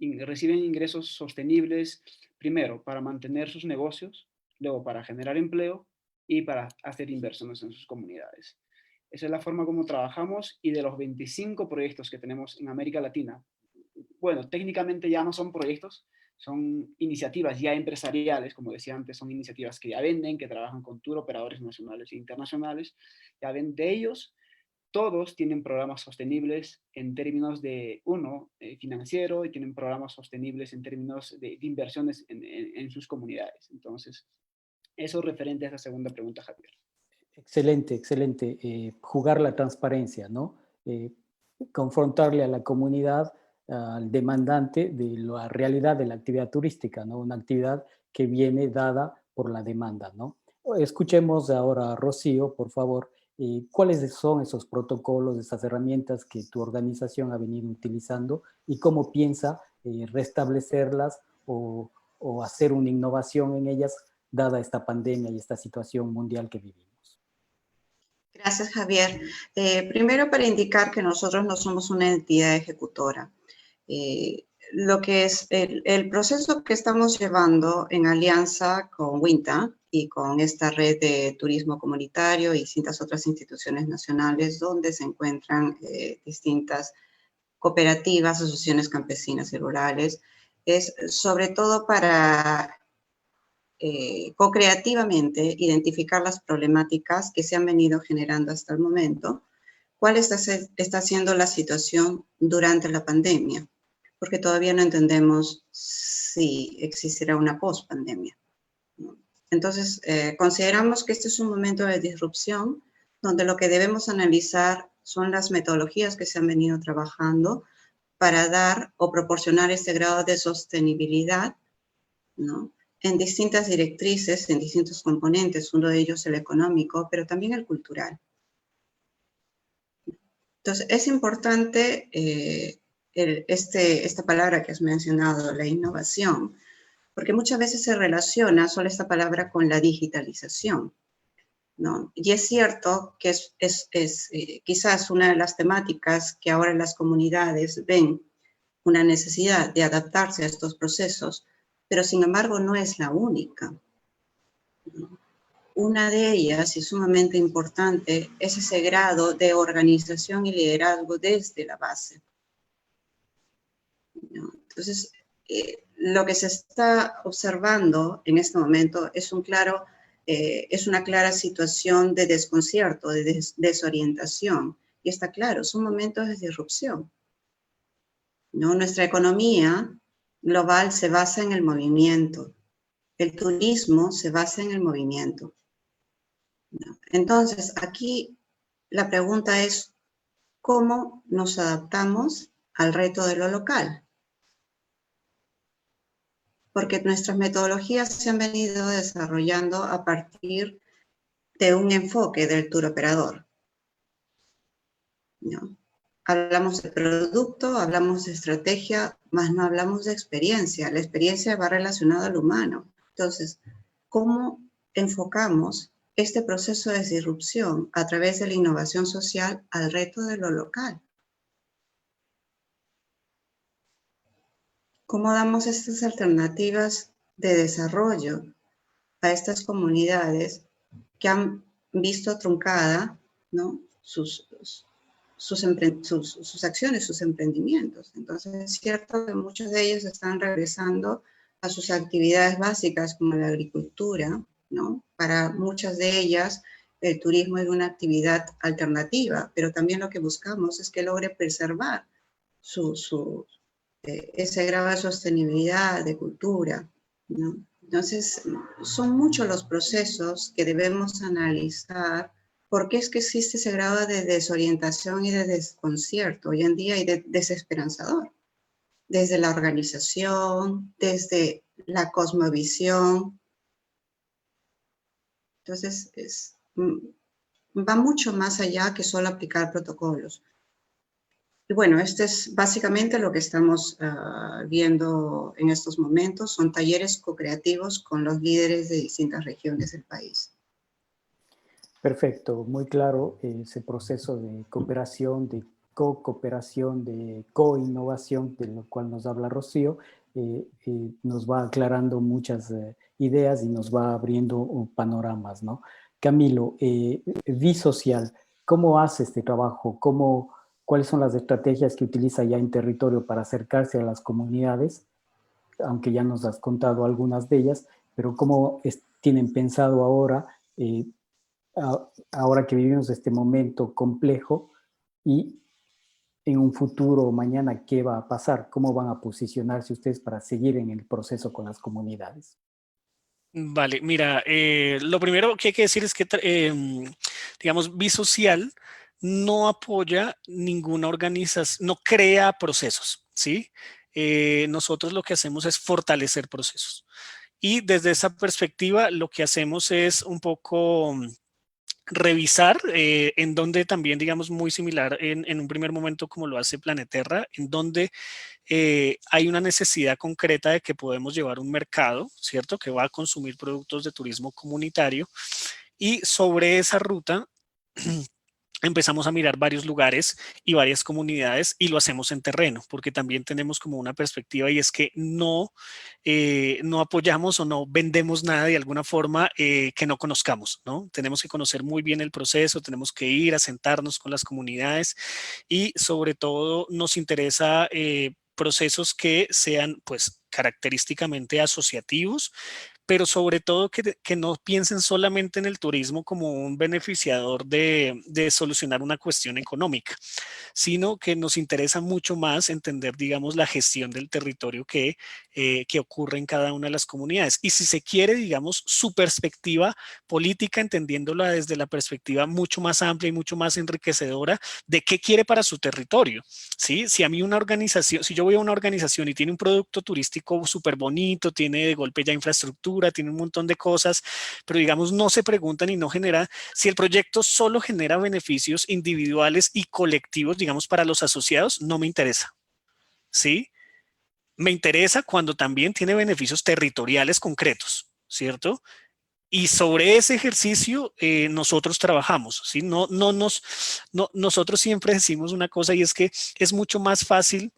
Reciben ingresos sostenibles, primero, para mantener sus negocios, luego para generar empleo y para hacer inversiones en sus comunidades. Esa es la forma como trabajamos y de los 25 proyectos que tenemos en América Latina, bueno, técnicamente ya no son proyectos, son iniciativas ya empresariales, como decía antes, son iniciativas que ya venden, que trabajan con tour operadores nacionales e internacionales. Ya ven, de ellos, todos tienen programas sostenibles en términos de, financiero, y tienen programas sostenibles en términos de inversiones en sus comunidades. Entonces, eso referente a esa segunda pregunta, Javier. Excelente, excelente. Jugar la transparencia, ¿no? Confrontarle a la comunidad, al demandante, de la realidad de la actividad turística, ¿no? Una actividad que viene dada por la demanda, ¿no? Escuchemos ahora a Rocío, por favor. ¿Cuáles son esos protocolos, esas herramientas que tu organización ha venido utilizando y cómo piensa restablecerlas o hacer una innovación en ellas, dada esta pandemia y esta situación mundial que vivimos? Gracias, Javier. Primero, para indicar que nosotros no somos una entidad ejecutora. Lo que es el proceso que estamos llevando en alianza con WINTA y con esta red de turismo comunitario y distintas otras instituciones nacionales donde se encuentran distintas cooperativas, asociaciones campesinas y rurales, es sobre todo para co-creativamente identificar las problemáticas que se han venido generando hasta el momento, cuál está siendo la situación durante la pandemia, porque todavía no entendemos si existirá una post-pandemia. Entonces, consideramos que este es un momento de disrupción donde lo que debemos analizar son las metodologías que se han venido trabajando para dar o proporcionar este grado de sostenibilidad, ¿no?, en distintas directrices, en distintos componentes, uno de ellos el económico, pero también el cultural. Entonces, es importante esta palabra que has mencionado, la innovación, porque muchas veces se relaciona solo esta palabra con la digitalización, ¿no? Y es cierto que quizás una de las temáticas que ahora las comunidades ven una necesidad de adaptarse a estos procesos, pero sin embargo no es la única, ¿no? Una de ellas, y sumamente importante, es ese grado de organización y liderazgo desde la base, ¿no? Entonces, lo que se está observando en este momento es una clara situación de desconcierto, de desorientación. Y está claro, son momentos de disrupción, ¿no? Nuestra economía global se basa en el movimiento. El turismo se basa en el movimiento, ¿no? Entonces, aquí la pregunta es, ¿cómo nos adaptamos al reto de lo local? Porque nuestras metodologías se han venido desarrollando a partir de un enfoque del tour operador, ¿no? Hablamos de producto, hablamos de estrategia, más no hablamos de experiencia. La experiencia va relacionada al humano. Entonces, ¿cómo enfocamos este proceso de disrupción a través de la innovación social al reto de lo local? ¿Cómo damos estas alternativas de desarrollo a estas comunidades que han visto truncada, ¿no?, sus acciones, sus emprendimientos? Entonces es cierto que muchos de ellos están regresando a sus actividades básicas como la agricultura, ¿no? Para muchas de ellas el turismo es una actividad alternativa, pero también lo que buscamos es que logre preservar ese grado de sostenibilidad, de cultura, ¿no? Entonces, son muchos los procesos que debemos analizar. ¿Por qué es que existe ese grado de desorientación y de desconcierto hoy en día y de desesperanzador? Desde la organización, desde la cosmovisión. Entonces, va mucho más allá que solo aplicar protocolos. Y bueno, este es básicamente lo que estamos viendo en estos momentos. Son talleres co-creativos con los líderes de distintas regiones del país. Perfecto, muy claro ese proceso de cooperación, de co-cooperación, de co-innovación, de lo cual nos habla Rocío, nos va aclarando muchas ideas y nos va abriendo panoramas, ¿no? Camilo, Visocial, ¿cómo hace este trabajo? ¿Cuáles son las estrategias que utiliza ya en territorio para acercarse a las comunidades? Aunque ya nos has contado algunas de ellas, pero ¿cómo tienen pensado ahora, ahora que vivimos este momento complejo y en un futuro o mañana qué va a pasar? ¿Cómo van a posicionarse ustedes para seguir en el proceso con las comunidades? Vale, mira, lo primero que hay que decir es que, digamos, Visocial no apoya ninguna organización, no crea procesos, ¿sí? Nosotros lo que hacemos es fortalecer procesos. Y desde esa perspectiva, lo que hacemos es un poco revisar en donde también, digamos, muy similar en un primer momento como lo hace Planeterra, en donde hay una necesidad concreta de que podemos llevar un mercado, ¿cierto?, que va a consumir productos de turismo comunitario, y sobre esa ruta empezamos a mirar varios lugares y varias comunidades y lo hacemos en terreno, porque también tenemos como una perspectiva y es que no apoyamos o no vendemos nada de alguna forma que no conozcamos, ¿no? Tenemos que conocer muy bien el proceso, tenemos que ir a sentarnos con las comunidades y sobre todo nos interesa procesos que sean pues característicamente asociativos, pero sobre todo que no piensen solamente en el turismo como un beneficiador de solucionar una cuestión económica, sino que nos interesa mucho más entender, digamos, la gestión del territorio que ocurre en cada una de las comunidades. Y si se quiere, digamos, su perspectiva política, entendiéndola desde la perspectiva mucho más amplia y mucho más enriquecedora de qué quiere para su territorio, ¿sí? Si a mí una organización, si yo voy a una organización y tiene un producto turístico súper bonito, tiene de golpe ya infraestructura, tiene un montón de cosas, pero digamos no se preguntan y no genera, si el proyecto solo genera beneficios individuales y colectivos, digamos para los asociados, no me interesa, ¿sí? Me interesa cuando también tiene beneficios territoriales concretos, ¿cierto? Y sobre ese ejercicio nosotros trabajamos, ¿sí? Nosotros siempre decimos una cosa y es que es mucho más fácil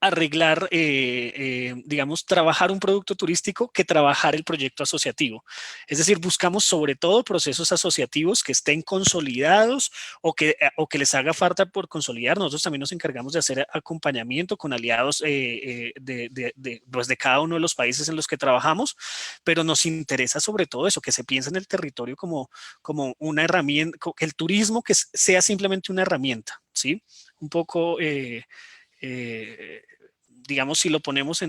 arreglar, digamos, trabajar un producto turístico que trabajar el proyecto asociativo. Es decir, buscamos sobre todo procesos asociativos que estén consolidados o que les haga falta por consolidar. Nosotros también nos encargamos de hacer acompañamiento con aliados pues de cada uno de los países en los que trabajamos, pero nos interesa sobre todo eso, que se piense en el territorio como una herramienta, el turismo que sea simplemente una herramienta, ¿sí? Un poco... digamos, si lo ponemos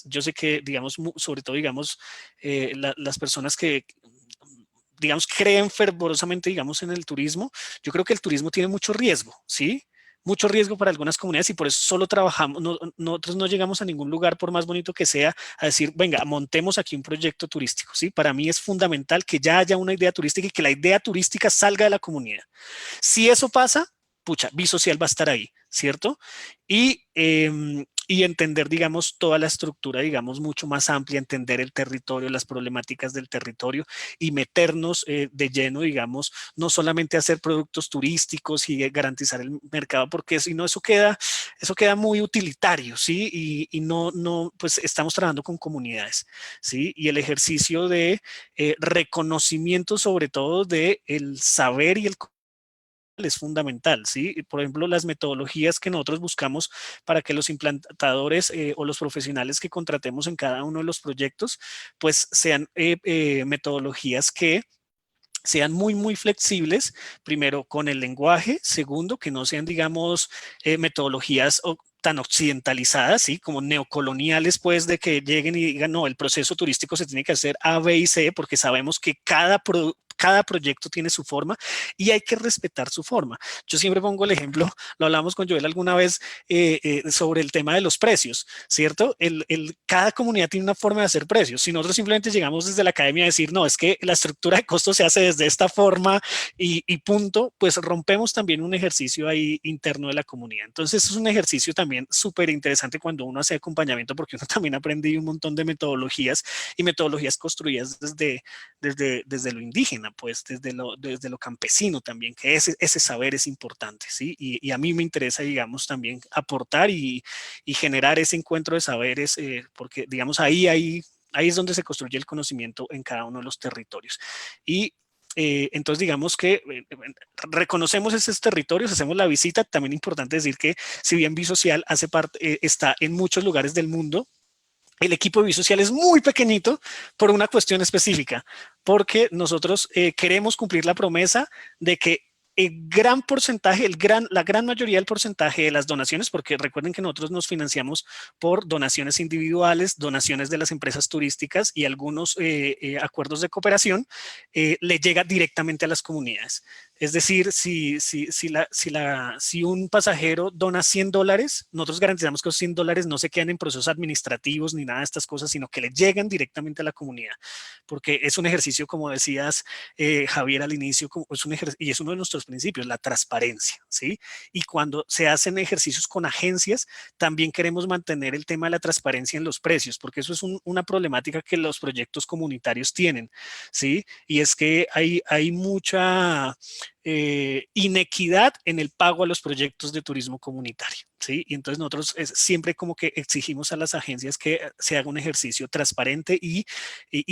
yo sé que, digamos, sobre todo, digamos, las personas que, digamos, creen fervorosamente, digamos, en el turismo, yo creo que el turismo tiene mucho riesgo, ¿sí? Mucho riesgo para algunas comunidades y por eso solo trabajamos, nosotros no llegamos a ningún lugar, por más bonito que sea, a decir, venga, montemos aquí un proyecto turístico, ¿sí? Para mí es fundamental que ya haya una idea turística y que la idea turística salga de la comunidad. Si eso pasa, pucha, Bisocial va a estar ahí, ¿cierto? Y entender, digamos, toda la estructura, digamos, mucho más amplia, entender el territorio, las problemáticas del territorio y meternos de lleno, digamos, no solamente hacer productos turísticos y garantizar el mercado, porque si no, eso queda muy utilitario, ¿sí? Y no, pues estamos trabajando con comunidades, ¿sí? Y el ejercicio de reconocimiento, sobre todo, de el saber y el es fundamental, ¿sí? Por ejemplo, las metodologías que nosotros buscamos para que los implantadores o los profesionales que contratemos en cada uno de los proyectos, pues sean metodologías que sean muy flexibles, primero con el lenguaje, segundo, que no sean, digamos, metodologías tan occidentalizadas, ¿sí? Como neocoloniales, pues, de que lleguen y digan, no, el proceso turístico se tiene que hacer A, B y C, porque sabemos que cada proyecto tiene su forma y hay que respetar su forma. Yo siempre pongo el ejemplo, lo hablamos con Joel alguna vez sobre el tema de los precios, ¿cierto? Cada comunidad tiene una forma de hacer precios. Si nosotros simplemente llegamos desde la academia a decir, no, es que la estructura de costos se hace desde esta forma y punto, pues rompemos también un ejercicio ahí interno de la comunidad. Entonces es un ejercicio también súper interesante cuando uno hace acompañamiento porque uno también aprende un montón de metodologías y metodologías construidas desde lo indígena, pues desde lo campesino también, que ese saber es importante, ¿sí? Y a mí me interesa, digamos, también aportar y generar ese encuentro de saberes, porque, digamos, ahí es donde se construye el conocimiento en cada uno de los territorios. Y entonces, digamos que reconocemos esos territorios, hacemos la visita. También es importante decir que si bien Bisocial hace parte, está en muchos lugares del mundo, el equipo de Bisocial es muy pequeñito por una cuestión específica, porque nosotros queremos cumplir la promesa de que el gran porcentaje, la gran mayoría del porcentaje de las donaciones, porque recuerden que nosotros nos financiamos por donaciones individuales, donaciones de las empresas turísticas y algunos acuerdos de cooperación, le llega directamente a las comunidades. Es decir, si un pasajero dona $100, nosotros garantizamos que esos $100 no se quedan en procesos administrativos ni nada de estas cosas, sino que le llegan directamente a la comunidad, porque es un ejercicio, como decías, Javier, al inicio, y es uno de nuestros principios, la transparencia, ¿sí? Y cuando se hacen ejercicios con agencias, también queremos mantener el tema de la transparencia en los precios, porque eso es una problemática que los proyectos comunitarios tienen, ¿sí? Y es que hay mucha... inequidad en el pago a los proyectos de turismo comunitario, ¿sí? Y entonces nosotros siempre como que exigimos a las agencias que se haga un ejercicio transparente y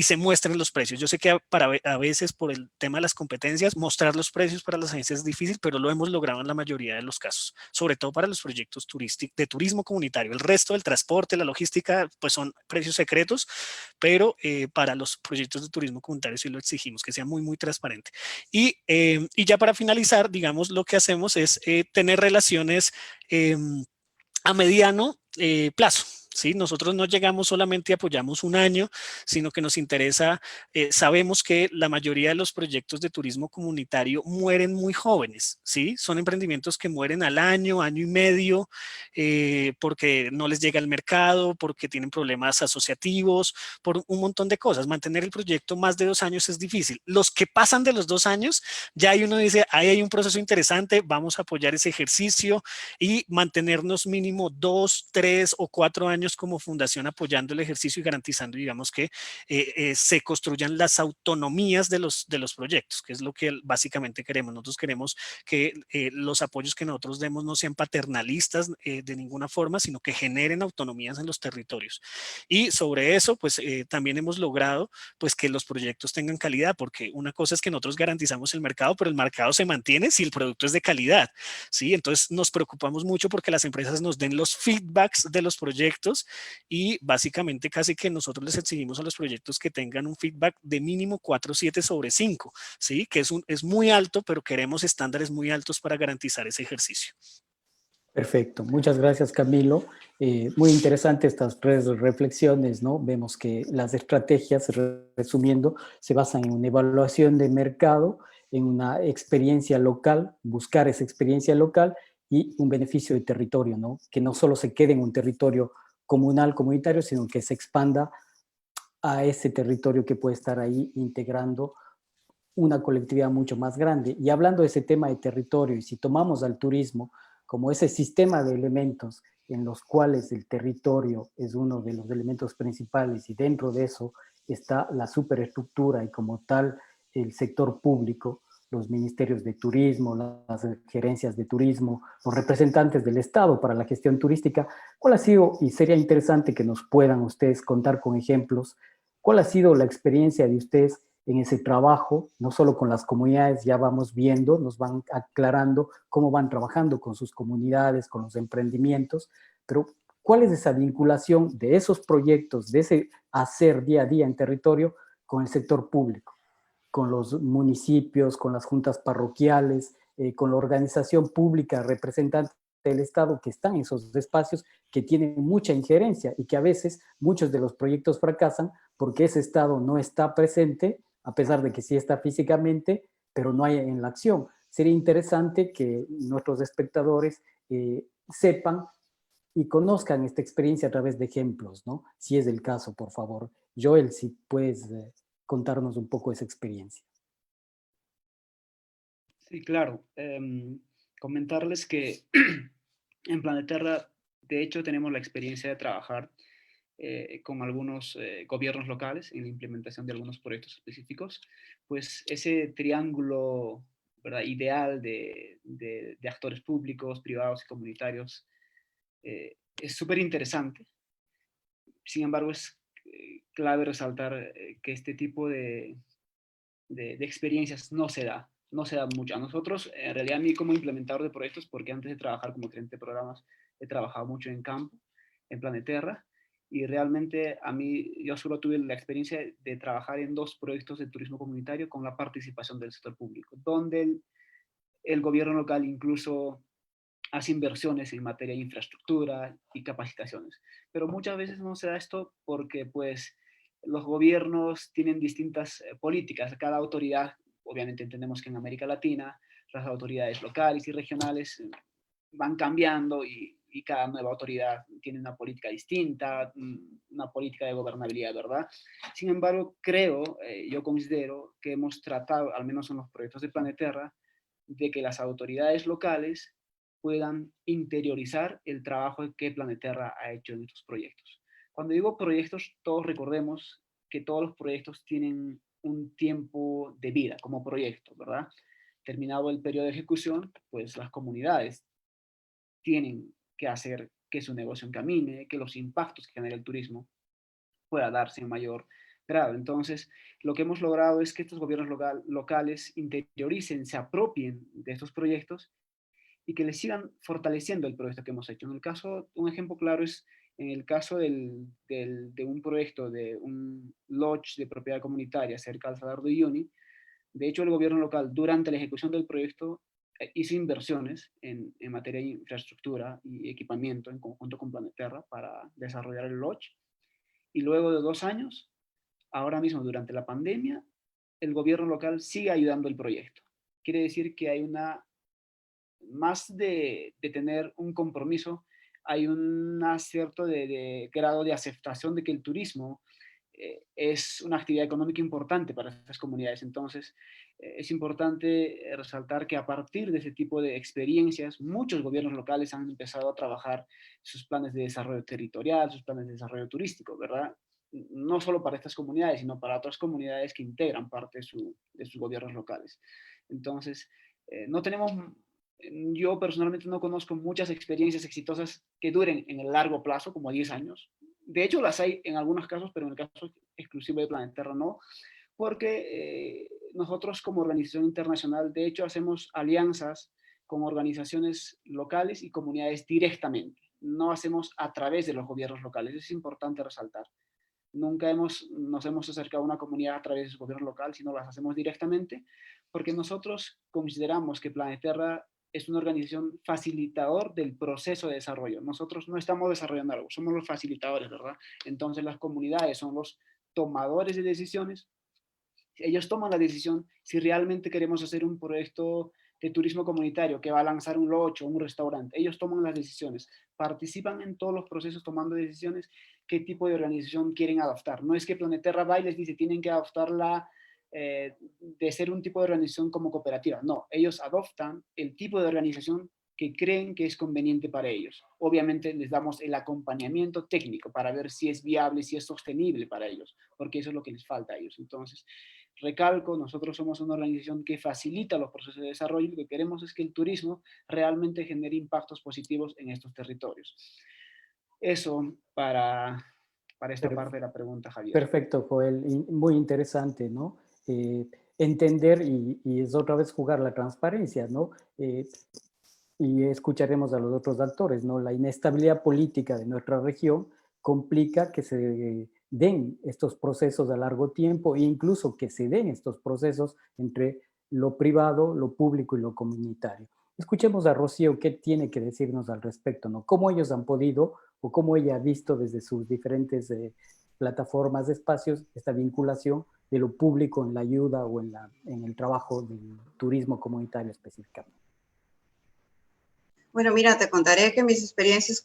se muestren los precios. Yo sé que a veces por el tema de las competencias, mostrar los precios para las agencias es difícil, pero lo hemos logrado en la mayoría de los casos, sobre todo para los proyectos turísticos de turismo comunitario. El resto del transporte, la logística, pues son precios secretos, pero para los proyectos de turismo comunitario sí lo exigimos, que sea muy, muy transparente. Y ya para finalizar, digamos, lo que hacemos es tener relaciones a mediano plazo. ¿Sí? Nosotros no llegamos solamente y apoyamos un año, sino que nos interesa, sabemos que la mayoría de los proyectos de turismo comunitario mueren muy jóvenes, ¿sí? Son emprendimientos que mueren al año, año y medio, porque no les llega al mercado, porque tienen problemas asociativos, por un montón de cosas. Mantener el proyecto más de 2 años es difícil. Los que pasan de los 2 años, ya ahí uno dice, ahí hay un proceso interesante, vamos a apoyar ese ejercicio y mantenernos mínimo 2, 3 o 4 años como fundación apoyando el ejercicio y garantizando, digamos, que se construyan las autonomías de los proyectos, que es lo que básicamente queremos. Nosotros queremos que los apoyos que nosotros demos no sean paternalistas de ninguna forma, sino que generen autonomías en los territorios. Y sobre eso, pues también hemos logrado pues que los proyectos tengan calidad, porque una cosa es que nosotros garantizamos el mercado, pero el mercado se mantiene si el producto es de calidad, ¿sí? Entonces nos preocupamos mucho porque las empresas nos den los feedbacks de los proyectos y básicamente casi que nosotros les exigimos a los proyectos que tengan un feedback de mínimo 4.7 sobre 5, ¿sí? Que es muy alto, pero queremos estándares muy altos para garantizar ese ejercicio. Perfecto, muchas gracias Camilo. Muy interesante estas 3 reflexiones, ¿no? Vemos que las estrategias, resumiendo, se basan en una evaluación de mercado, en una experiencia local, buscar esa experiencia local y un beneficio de territorio, ¿no? Que no solo se quede en un territorio comunal, comunitario, sino que se expanda a ese territorio que puede estar ahí integrando una colectividad mucho más grande. Y hablando de ese tema de territorio, y si tomamos al turismo como ese sistema de elementos en los cuales el territorio es uno de los elementos principales y dentro de eso está la superestructura y como tal el sector público, los ministerios de turismo, las gerencias de turismo, los representantes del Estado para la gestión turística, ¿cuál ha sido, y sería interesante que nos puedan ustedes contar con ejemplos, cuál ha sido la experiencia de ustedes en ese trabajo, no solo con las comunidades, ya vamos viendo, nos van aclarando cómo van trabajando con sus comunidades, con los emprendimientos, pero ¿cuál es esa vinculación de esos proyectos, de ese hacer día a día en territorio con el sector público, con los municipios, con las juntas parroquiales, con la organización pública representante del Estado que están en esos espacios que tienen mucha injerencia y que a veces muchos de los proyectos fracasan porque ese Estado no está presente, a pesar de que sí está físicamente, pero no hay en la acción. Sería interesante que nuestros espectadores sepan y conozcan esta experiencia a través de ejemplos, ¿no? Si es el caso, por favor. Joel, si puedes contarnos un poco esa experiencia. Sí, claro. Comentarles que en Planeterra, de hecho, tenemos la experiencia de trabajar con algunos gobiernos locales en la implementación de algunos proyectos específicos, pues ese triángulo, ¿verdad?, ideal de actores públicos, privados y comunitarios es súper interesante. Sin embargo, es clave resaltar que este tipo de experiencias no se da mucho. A nosotros, en realidad a mí como implementador de proyectos, porque antes de trabajar como gerente de programas, he trabajado mucho en campo, en Planeterra, y realmente a mí, yo solo tuve la experiencia de trabajar en 2 proyectos de turismo comunitario con la participación del sector público, donde el gobierno local incluso hace inversiones en materia de infraestructura y capacitaciones. Pero muchas veces no se da esto porque pues los gobiernos tienen distintas políticas. Cada autoridad, obviamente entendemos que en América Latina, las autoridades locales y regionales van cambiando y cada nueva autoridad tiene una política distinta, una política de gobernabilidad, ¿verdad? Sin embargo, creo, yo considero que hemos tratado, al menos en los proyectos de Planeterra, de que las autoridades locales puedan interiorizar el trabajo que Planeterra ha hecho en estos proyectos. Cuando digo proyectos, todos recordemos que todos los proyectos tienen un tiempo de vida como proyecto, ¿verdad? terminado el periodo de ejecución, pues las comunidades tienen que hacer que su negocio encamine, que los impactos que genera el turismo pueda darse en mayor grado. Entonces, lo que hemos logrado es que estos gobiernos locales interioricen, se apropien de estos proyectos y que les sigan fortaleciendo el proyecto que hemos hecho. En el caso, un ejemplo claro es en el caso de un proyecto de un lodge de propiedad comunitaria cerca del Salar de Uyuni. De hecho, el gobierno local, durante la ejecución del proyecto, hizo inversiones en materia de infraestructura y equipamiento en conjunto con Planeterra para desarrollar el lodge. Y luego de 2 años, ahora mismo durante la pandemia, el gobierno local sigue ayudando el proyecto. Quiere decir que hay una, más de tener un compromiso, hay un cierto de grado de aceptación de que el turismo es una actividad económica importante para estas comunidades. Entonces, es importante resaltar que a partir de ese tipo de experiencias, muchos gobiernos locales han empezado a trabajar sus planes de desarrollo territorial, sus planes de desarrollo turístico, ¿verdad? No solo para estas comunidades, sino para otras comunidades que integran parte de sus gobiernos locales. Entonces, no tenemos, yo personalmente no conozco muchas experiencias exitosas que duren en el largo plazo, como 10 años. De hecho, las hay en algunos casos, pero en el caso exclusivo de Planeterra no, porque nosotros como organización internacional, de hecho, hacemos alianzas con organizaciones locales y comunidades directamente. No hacemos a través de los gobiernos locales. Es importante resaltar. Nunca nos hemos acercado a una comunidad a través de su gobierno local, sino las hacemos directamente, porque nosotros consideramos que Planeterra es una organización facilitador del proceso de desarrollo. Nosotros no estamos desarrollando algo, somos los facilitadores, ¿verdad? Entonces las comunidades son los tomadores de decisiones. Ellos toman la decisión si realmente queremos hacer un proyecto de turismo comunitario que va a lanzar un lodge o un restaurante. Ellos toman las decisiones, participan en todos los procesos tomando decisiones qué tipo de organización quieren adoptar. No es que Planeterra va y les dice tienen que adoptarla de ser un tipo de organización como cooperativa. No, ellos adoptan el tipo de organización que creen que es conveniente para ellos. Obviamente les damos el acompañamiento técnico para ver si es viable, si es sostenible para ellos, porque eso es lo que les falta a ellos. Entonces, recalco, nosotros somos una organización que facilita los procesos de desarrollo y lo que queremos es que el turismo realmente genere impactos positivos en estos territorios. Eso para esta parte de la pregunta, Javier. Perfecto, Joel. Muy interesante, ¿no? Entender y es otra vez jugar la transparencia, ¿no? Y escucharemos a los otros actores, ¿no? La inestabilidad política de nuestra región complica que se den estos procesos a largo tiempo e incluso que se den estos procesos entre lo privado, lo público y lo comunitario. Escuchemos a Rocío qué tiene que decirnos al respecto, ¿no? Cómo ellos han podido o cómo ella ha visto desde sus diferentes plataformas de espacios esta vinculación de lo público en la ayuda o en el trabajo del turismo comunitario específicamente. Bueno, mira, te contaré que mis experiencias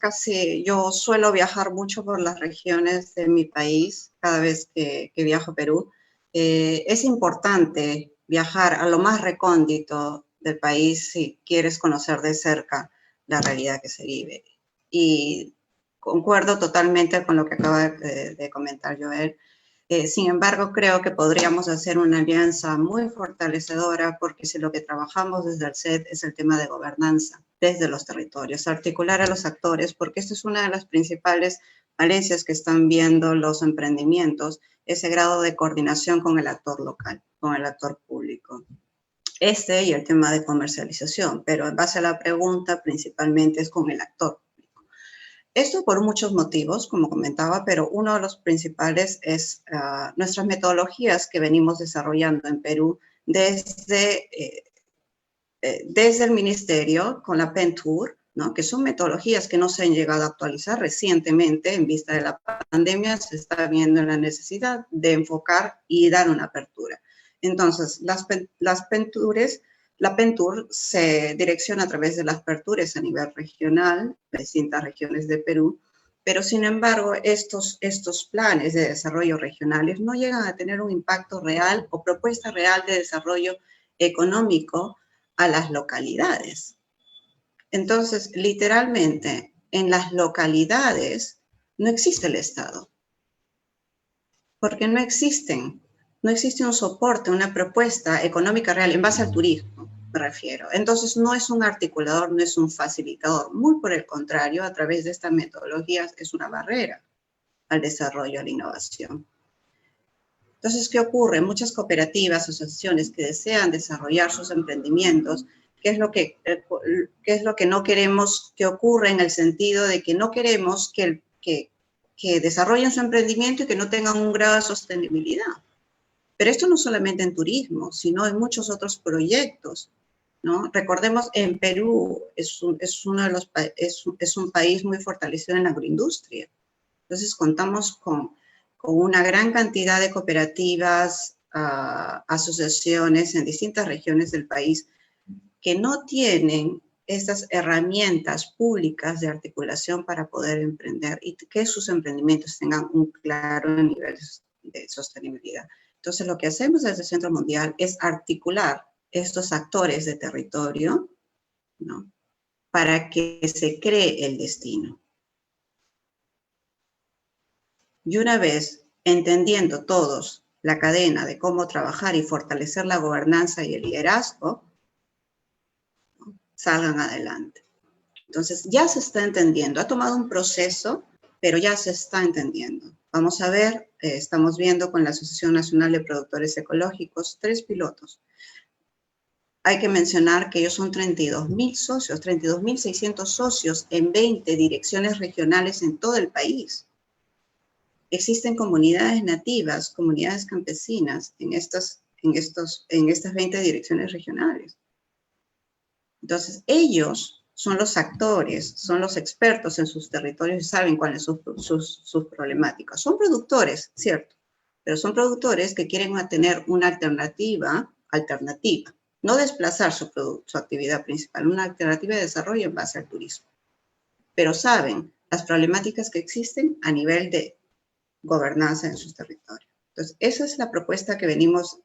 yo suelo viajar mucho por las regiones de mi país cada vez que viajo a Perú. Es importante viajar a lo más recóndito del país si quieres conocer de cerca la realidad que se vive. Y concuerdo totalmente con lo que acaba de comentar Joel. Sin embargo, creo que podríamos hacer una alianza muy fortalecedora porque si lo que trabajamos desde el SED es el tema de gobernanza desde los territorios, articular a los actores, porque esta es una de las principales falencias que están viendo los emprendimientos, ese grado de coordinación con el actor local, con el actor público. Y el tema de comercialización, pero en base a la pregunta, principalmente es con el actor. Esto por muchos motivos, como comentaba, pero uno de los principales es nuestras metodologías que venimos desarrollando en Perú desde el ministerio con la PENTUR, ¿no? Que son metodologías que no se han llegado a actualizar recientemente en vista de la pandemia, se está viendo la necesidad de enfocar y dar una apertura. Entonces, la PENTUR se direcciona a través de las aperturas a nivel regional, de distintas regiones de Perú, pero sin embargo, estos planes de desarrollo regionales no llegan a tener un impacto real o propuesta real de desarrollo económico a las localidades. Entonces, literalmente, en las localidades no existe el Estado, porque no existe un soporte, una propuesta económica real en base al turismo. me refiero. Entonces, no es un articulador, no es un facilitador. Muy por el contrario, a través de estas metodologías es una barrera al desarrollo, a la innovación. Entonces, ¿qué ocurre? Muchas cooperativas, asociaciones que desean desarrollar sus emprendimientos, ¿qué es lo que no queremos que ocurra, en el sentido de que no queremos que desarrollen su emprendimiento y que no tengan un grado de sostenibilidad? Pero esto no solamente en turismo, sino en muchos otros proyectos, ¿no? Recordemos, en Perú es un país muy fortalecido en la agroindustria. Entonces, contamos con una gran cantidad de cooperativas, asociaciones en distintas regiones del país que no tienen estas herramientas públicas de articulación para poder emprender y que sus emprendimientos tengan un claro nivel de sostenibilidad. Entonces, lo que hacemos desde el Centro Mundial es articular estos actores de territorio, ¿no?, para que se cree el destino. Y una vez entendiendo todos la cadena de cómo trabajar y fortalecer la gobernanza y el liderazgo, ¿no?, salgan adelante. Entonces, ya se está entendiendo. Ha tomado un proceso, pero ya se está entendiendo. Vamos a ver, estamos viendo con la Asociación Nacional de Productores Ecológicos 3 pilotos. Hay que mencionar que ellos son 32.000 socios, 32.600 socios en 20 direcciones regionales en todo el país. Existen comunidades nativas, comunidades campesinas en estas 20 direcciones regionales. Entonces, ellos son los actores, son los expertos en sus territorios y saben cuáles son sus problemáticas. Son productores, cierto, pero son productores que quieren tener una alternativa, no desplazar su actividad principal, una alternativa de desarrollo en base al turismo. Pero saben las problemáticas que existen a nivel de gobernanza en sus territorios. Entonces, esa es la propuesta que venimos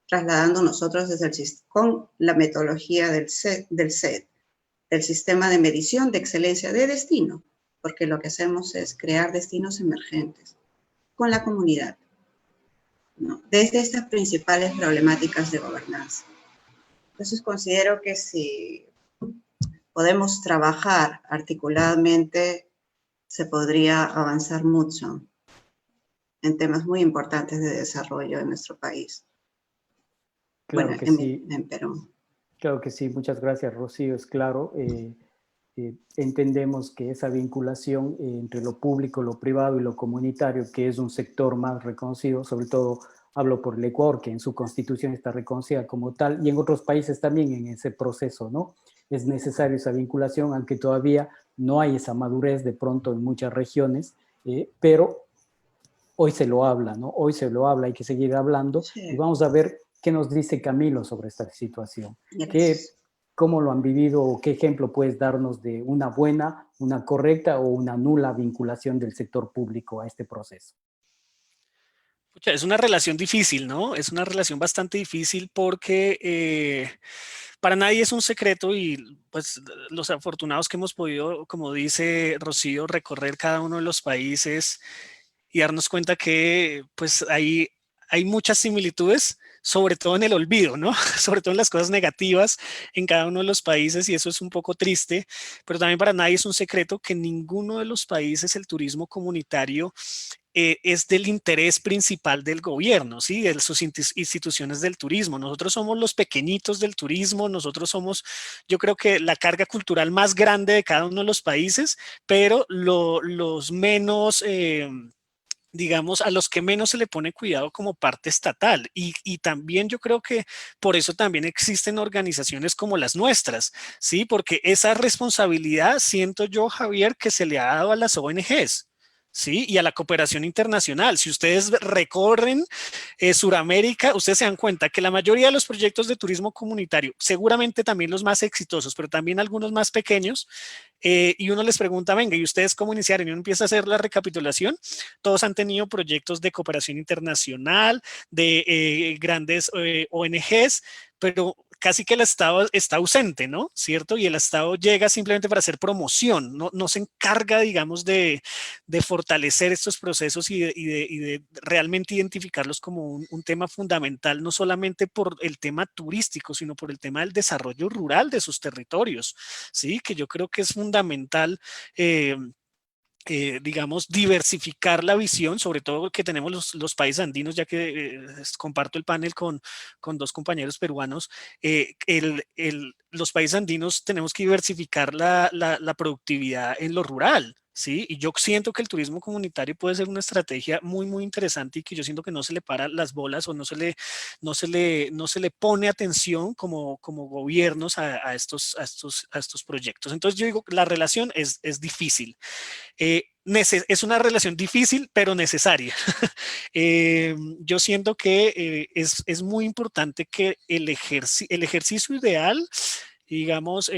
trasladando nosotros con la metodología del CED, del Sistema de Medición de Excelencia de Destino, porque lo que hacemos es crear destinos emergentes con la comunidad, ¿no?, desde estas principales problemáticas de gobernanza. Entonces, considero que si podemos trabajar articuladamente, se podría avanzar mucho en temas muy importantes de desarrollo en nuestro país. Claro bueno, que sí. En Perú. Claro que sí, muchas gracias, Rocío. Es claro, entendemos que esa vinculación entre lo público, lo privado y lo comunitario, que es un sector más reconocido, sobre todo hablo por el Ecuador, que en su constitución está reconocida como tal, y en otros países también en ese proceso, ¿no? Es necesaria esa vinculación, aunque todavía no hay esa madurez de pronto en muchas regiones, pero hoy se lo habla, ¿no? Hoy se lo habla, hay que seguir hablando, Sí. Y vamos a ver qué nos dice Camilo sobre esta situación. Gracias. ¿Cómo lo han vivido o qué ejemplo puedes darnos de una buena, una correcta o una nula vinculación del sector público a este proceso? Es una relación difícil, ¿no? Es una relación bastante difícil porque para nadie es un secreto y pues los afortunados que hemos podido, como dice Rocío, recorrer cada uno de los países y darnos cuenta que pues hay muchas similitudes, sobre todo en el olvido, ¿no? Sobre todo en las cosas negativas en cada uno de los países, y eso es un poco triste, pero también para nadie es un secreto que en ninguno de los países el turismo comunitario es del interés principal del gobierno, ¿sí? De sus instituciones del turismo. Nosotros somos los pequeñitos del turismo, nosotros somos, yo creo que la carga cultural más grande de cada uno de los países, pero los menos... digamos, a los que menos se le pone cuidado como parte estatal. Y también yo creo que por eso también existen organizaciones como las nuestras, ¿sí? Porque esa responsabilidad, siento yo, Javier, que se le ha dado a las ONGs, ¿sí? Y a la cooperación internacional. Si ustedes recorren Suramérica, ustedes se dan cuenta que la mayoría de los proyectos de turismo comunitario, seguramente también los más exitosos, pero también algunos más pequeños, y uno les pregunta, venga, ¿y ustedes cómo iniciaron? Y uno empieza a hacer la recapitulación. Todos han tenido proyectos de cooperación internacional, de grandes ONGs, pero casi que el Estado está ausente, ¿no? ¿Cierto? Y el Estado llega simplemente para hacer promoción, no se encarga, digamos, de fortalecer estos procesos y de realmente identificarlos como un tema fundamental, no solamente por el tema turístico, sino por el tema del desarrollo rural de sus territorios, ¿sí? Que yo creo que es fundamental. Digamos, diversificar la visión, sobre todo que tenemos los países andinos, ya que comparto el panel con dos compañeros peruanos, los países andinos tenemos que diversificar la productividad en lo rural. Sí, y yo siento que el turismo comunitario puede ser una estrategia muy, muy interesante y que yo siento que no se le para las bolas o no se le pone atención como gobiernos a estos proyectos. Entonces yo digo, la relación es difícil. Es una relación difícil, pero necesaria. Yo siento que es muy importante que el ejercicio ideal, digamos,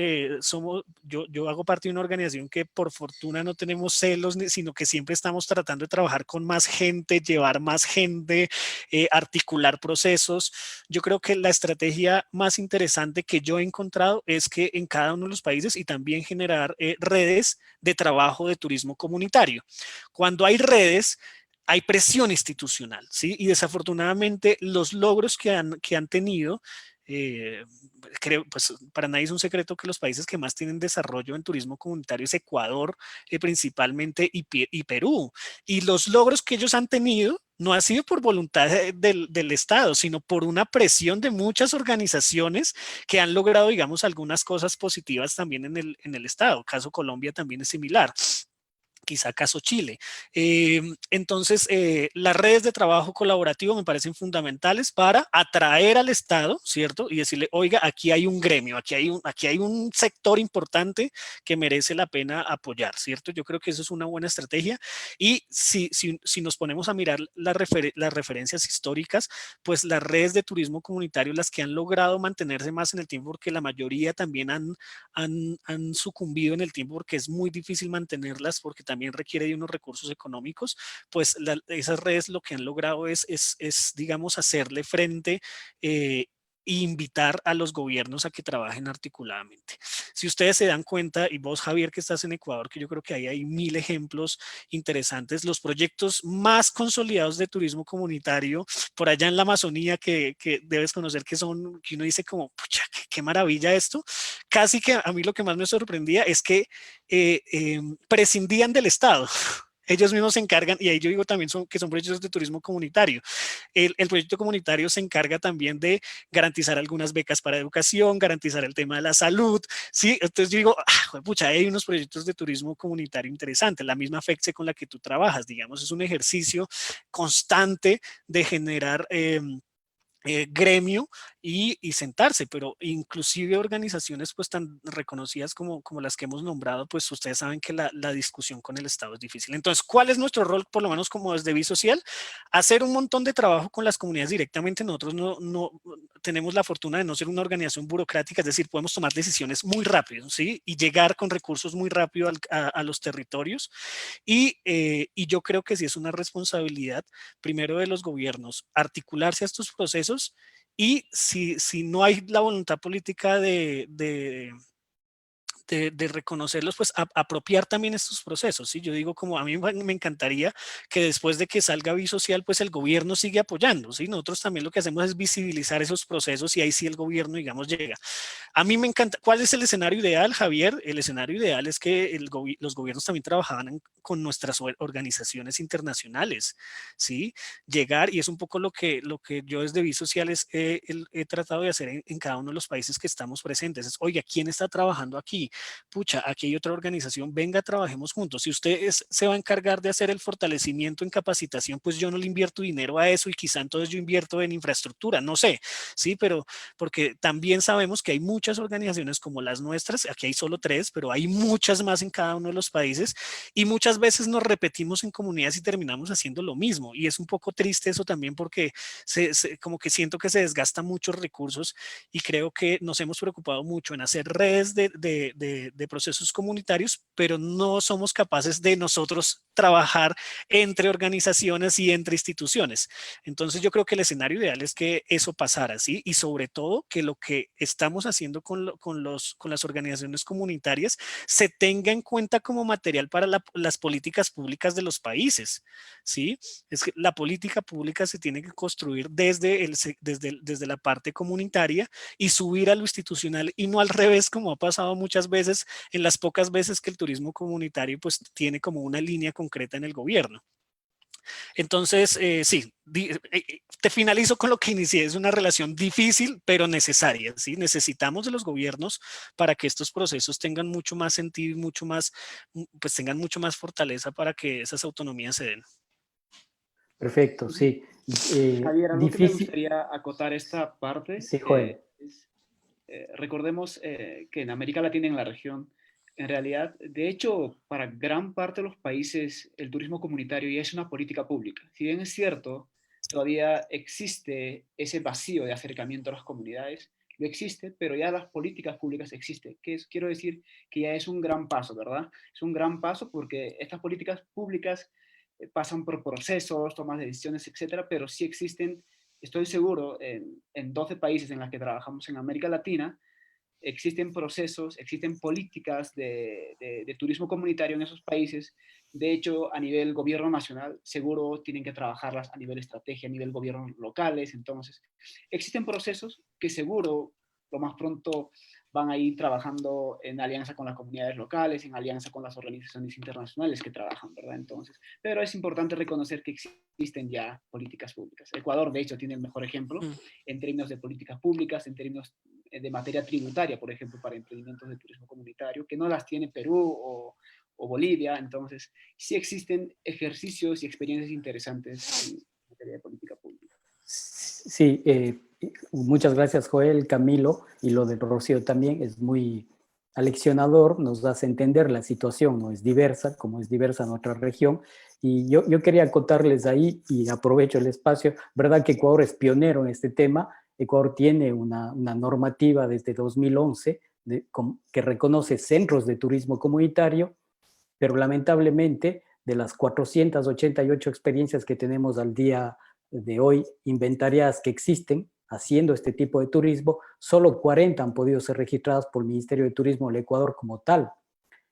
yo hago parte de una organización que por fortuna no tenemos celos, sino que siempre estamos tratando de trabajar con más gente, llevar más gente, articular procesos. Yo creo que la estrategia más interesante que yo he encontrado es que en cada uno de los países y también generar redes de trabajo de turismo comunitario. Cuando hay redes, hay presión institucional, ¿sí? Y desafortunadamente los logros que han tenido, creo, pues para nadie es un secreto que los países que más tienen desarrollo en turismo comunitario es Ecuador, principalmente, y Perú. Y los logros que ellos han tenido no ha sido por voluntad del Estado, sino por una presión de muchas organizaciones que han logrado, digamos, algunas cosas positivas también en el Estado. Caso Colombia también es similar. Quizá caso Chile. Entonces, las redes de trabajo colaborativo me parecen fundamentales para atraer al Estado, ¿cierto? Y decirle, oiga, aquí hay un gremio, aquí hay un sector importante que merece la pena apoyar, ¿cierto? Yo creo que eso es una buena estrategia. Y si nos ponemos a mirar las referencias históricas, pues las redes de turismo comunitario, las que han logrado mantenerse más en el tiempo, porque la mayoría también han sucumbido en el tiempo, porque es muy difícil mantenerlas, porque también requiere de unos recursos económicos, pues esas redes lo que han logrado es digamos, hacerle frente e invitar a los gobiernos a que trabajen articuladamente. Si ustedes se dan cuenta, y vos, Javier, que estás en Ecuador, que yo creo que ahí hay 1000 ejemplos interesantes, los proyectos más consolidados de turismo comunitario, por allá en la Amazonía, que debes conocer, que uno dice como, pucha, qué maravilla esto. Casi que a mí lo que más me sorprendía es que prescindían del Estado. Ellos mismos se encargan, y ahí yo digo también que son proyectos de turismo comunitario. El proyecto comunitario se encarga también de garantizar algunas becas para educación, garantizar el tema de la salud, ¿sí? Entonces yo digo, pucha, hay unos proyectos de turismo comunitario interesantes. La misma FECSE con la que tú trabajas, digamos, es un ejercicio constante de generar gremio y sentarse, pero inclusive organizaciones pues tan reconocidas como las que hemos nombrado, pues ustedes saben que la discusión con el Estado es difícil. Entonces, ¿cuál es nuestro rol, por lo menos como desde Bisocial? Hacer un montón de trabajo con las comunidades directamente. Nosotros no tenemos la fortuna de no ser una organización burocrática, es decir, podemos tomar decisiones muy rápido, ¿sí? Y llegar con recursos muy rápido a los territorios. Y yo creo que sí es una responsabilidad, primero de los gobiernos, articularse a estos procesos, y si no hay la voluntad política de reconocerlos, pues apropiar también estos procesos, ¿sí? Yo digo, como a mí me encantaría que después de que salga Bisocial, pues el gobierno sigue apoyando, ¿sí? Nosotros también lo que hacemos es visibilizar esos procesos y ahí sí el gobierno, digamos, llega. A mí me encanta. ¿Cuál es el escenario ideal, Javier? El escenario ideal es que los gobiernos también trabajaban con nuestras organizaciones internacionales, ¿sí? Llegar, y es un poco lo que yo desde Bisocial he tratado de hacer en cada uno de los países que estamos presentes. Es, oiga, ¿quién está trabajando aquí? Pucha, aquí hay otra organización, venga, trabajemos juntos. Si usted se va a encargar de hacer el fortalecimiento en capacitación, pues yo no le invierto dinero a eso y quizá entonces yo invierto en infraestructura, no sé, ¿sí? Pero porque también sabemos que hay muchas organizaciones como las nuestras, aquí hay solo 3, pero hay muchas más en cada uno de los países, y muchas veces nos repetimos en comunidades y terminamos haciendo lo mismo, y es un poco triste eso también, porque como que siento que se desgastan muchos recursos, y creo que nos hemos preocupado mucho en hacer redes de de procesos comunitarios, pero no somos capaces de nosotros trabajar entre organizaciones y entre instituciones. Entonces yo creo que el escenario ideal es que eso pasara, ¿sí? Y sobre todo que lo que estamos haciendo con las organizaciones comunitarias se tenga en cuenta como material para las políticas públicas de los países, ¿sí? Es que la política pública se tiene que construir desde la parte comunitaria y subir a lo institucional y no al revés, como ha pasado muchas veces en las pocas veces que el turismo comunitario pues tiene como una línea concreta en el gobierno. Entonces, sí, te finalizo con lo que inicié. Es una relación difícil, pero necesaria, ¿sí? Necesitamos de los gobiernos para que estos procesos tengan mucho más sentido y mucho más, pues tengan mucho más fortaleza para que esas autonomías se den. Perfecto, sí. Javier, algo que me Difícil. gustaría acotar esta parte Sí, Joel. es, recordemos que en América Latina, en la región, en realidad, de hecho, para gran parte de los países, el turismo comunitario ya es una política pública. Si bien es cierto, todavía existe ese vacío de acercamiento a las comunidades, lo existe, pero ya las políticas públicas existen. Quiero decir que ya es un gran paso, ¿verdad? Es un gran paso porque estas políticas públicas pasan por procesos, tomas de decisiones, etcétera, pero sí existen, estoy seguro, en 12 países en los que trabajamos en América Latina, existen procesos, existen políticas de turismo comunitario en esos países. De hecho, a nivel gobierno nacional, seguro tienen que trabajarlas a nivel estrategia, a nivel gobiernos locales. Entonces, existen procesos que seguro lo más pronto van a ir trabajando en alianza con las comunidades locales, en alianza con las organizaciones internacionales que trabajan, ¿verdad? Entonces, pero es importante reconocer que existen ya políticas públicas. Ecuador, de hecho, tiene el mejor ejemplo en términos de políticas públicas, en términos de materia tributaria, por ejemplo, para emprendimientos de turismo comunitario, que no las tiene Perú o Bolivia. Entonces, sí existen ejercicios y experiencias interesantes en materia de política pública. Sí, muchas gracias, Joel, Camilo, y lo de Rocío también es muy aleccionador, nos hace entender la situación, no es diversa, como es diversa nuestra región, y yo quería acotarles ahí, y aprovecho el espacio, verdad que Ecuador es pionero en este tema. Ecuador tiene una normativa desde 2011 que reconoce centros de turismo comunitario, pero lamentablemente de las 488 experiencias que tenemos al día de hoy inventariadas que existen haciendo este tipo de turismo, solo 40 han podido ser registradas por el Ministerio de Turismo del Ecuador como tal.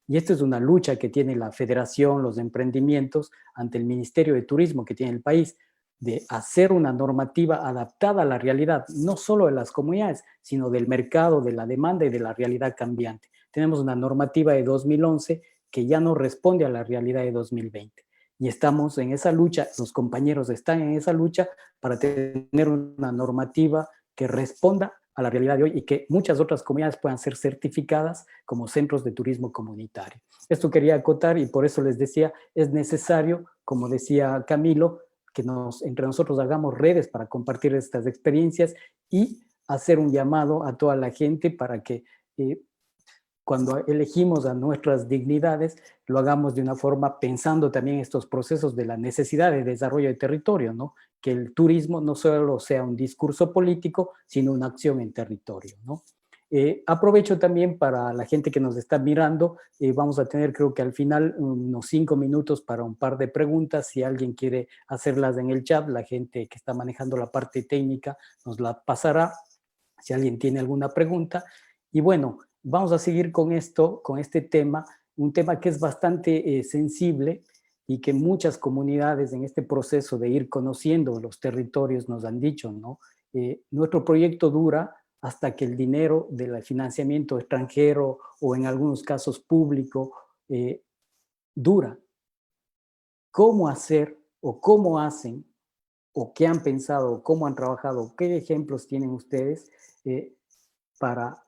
Y esta es una lucha que tiene la federación, los emprendimientos, ante el Ministerio de Turismo que tiene el país, de hacer una normativa adaptada a la realidad, no solo de las comunidades, sino del mercado, de la demanda y de la realidad cambiante. Tenemos una normativa de 2011 que ya no responde a la realidad de 2020. Y estamos en esa lucha, los compañeros están en esa lucha para tener una normativa que responda a la realidad de hoy y que muchas otras comunidades puedan ser certificadas como centros de turismo comunitario. Esto quería acotar y por eso les decía, es necesario, como decía Camilo, que entre nosotros hagamos redes para compartir estas experiencias y hacer un llamado a toda la gente para que cuando elegimos a nuestras dignidades, lo hagamos de una forma pensando también estos procesos de la necesidad de desarrollo de territorio, ¿no? Que el turismo no solo sea un discurso político, sino una acción en territorio, ¿no? Aprovecho también para la gente que nos está mirando, vamos a tener creo que al final unos 5 minutos para un par de preguntas, si alguien quiere hacerlas en el chat, la gente que está manejando la parte técnica nos la pasará, si alguien tiene alguna pregunta. Y bueno, vamos a seguir con esto, con este tema, un tema que es bastante sensible y que muchas comunidades en este proceso de ir conociendo los territorios nos han dicho, ¿no? Nuestro proyecto dura hasta que el dinero del financiamiento extranjero o en algunos casos público dura. ¿Cómo hacer o cómo hacen o qué han pensado, cómo han trabajado, qué ejemplos tienen ustedes para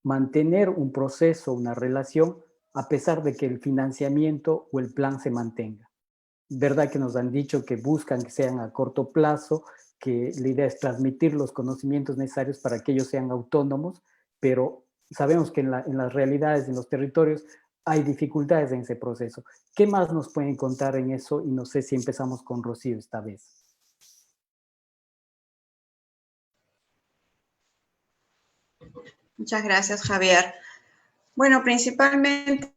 mantener un proceso, una relación, a pesar de que el financiamiento o el plan se mantenga? ¿Verdad que nos han dicho que buscan que sean a corto plazo, que la idea es transmitir los conocimientos necesarios para que ellos sean autónomos, pero sabemos que en las realidades, en los territorios, hay dificultades en ese proceso? ¿Qué más nos pueden contar en eso? Y no sé si empezamos con Rocío esta vez. Muchas gracias, Javier. Bueno, principalmente,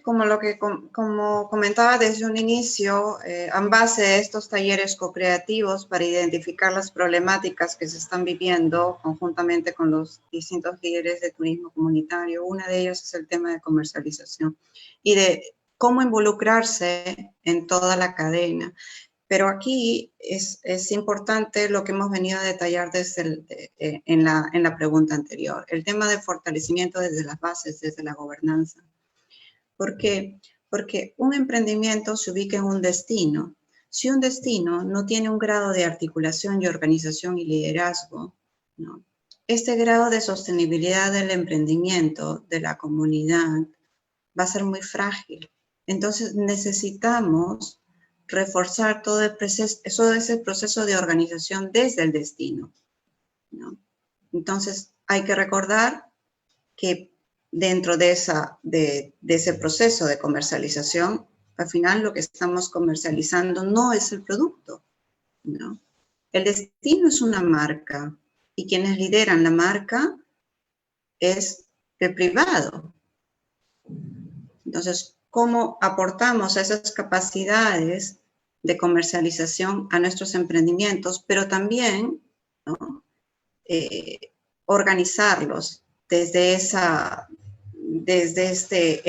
como comentaba desde un inicio, en base a estos talleres co-creativos para identificar las problemáticas que se están viviendo conjuntamente con los distintos líderes de turismo comunitario. Una de ellas es el tema de comercialización y de cómo involucrarse en toda la cadena. Pero aquí es importante lo que hemos venido a detallar en la pregunta anterior, el tema de fortalecimiento desde las bases, desde la gobernanza. ¿Por qué? Porque un emprendimiento se ubica en un destino. Si un destino no tiene un grado de articulación y organización y liderazgo, ¿no? Este grado de sostenibilidad del emprendimiento, de la comunidad, va a ser muy frágil. Entonces necesitamos reforzar todo ese proceso de organización desde el destino, ¿no? Entonces hay que recordar que dentro de ese proceso de comercialización, al final lo que estamos comercializando no es el producto, ¿no? El destino es una marca y quienes lideran la marca es el privado. Entonces, ¿cómo aportamos esas capacidades de comercialización a nuestros emprendimientos, pero también, ¿no? Organizarlos desde este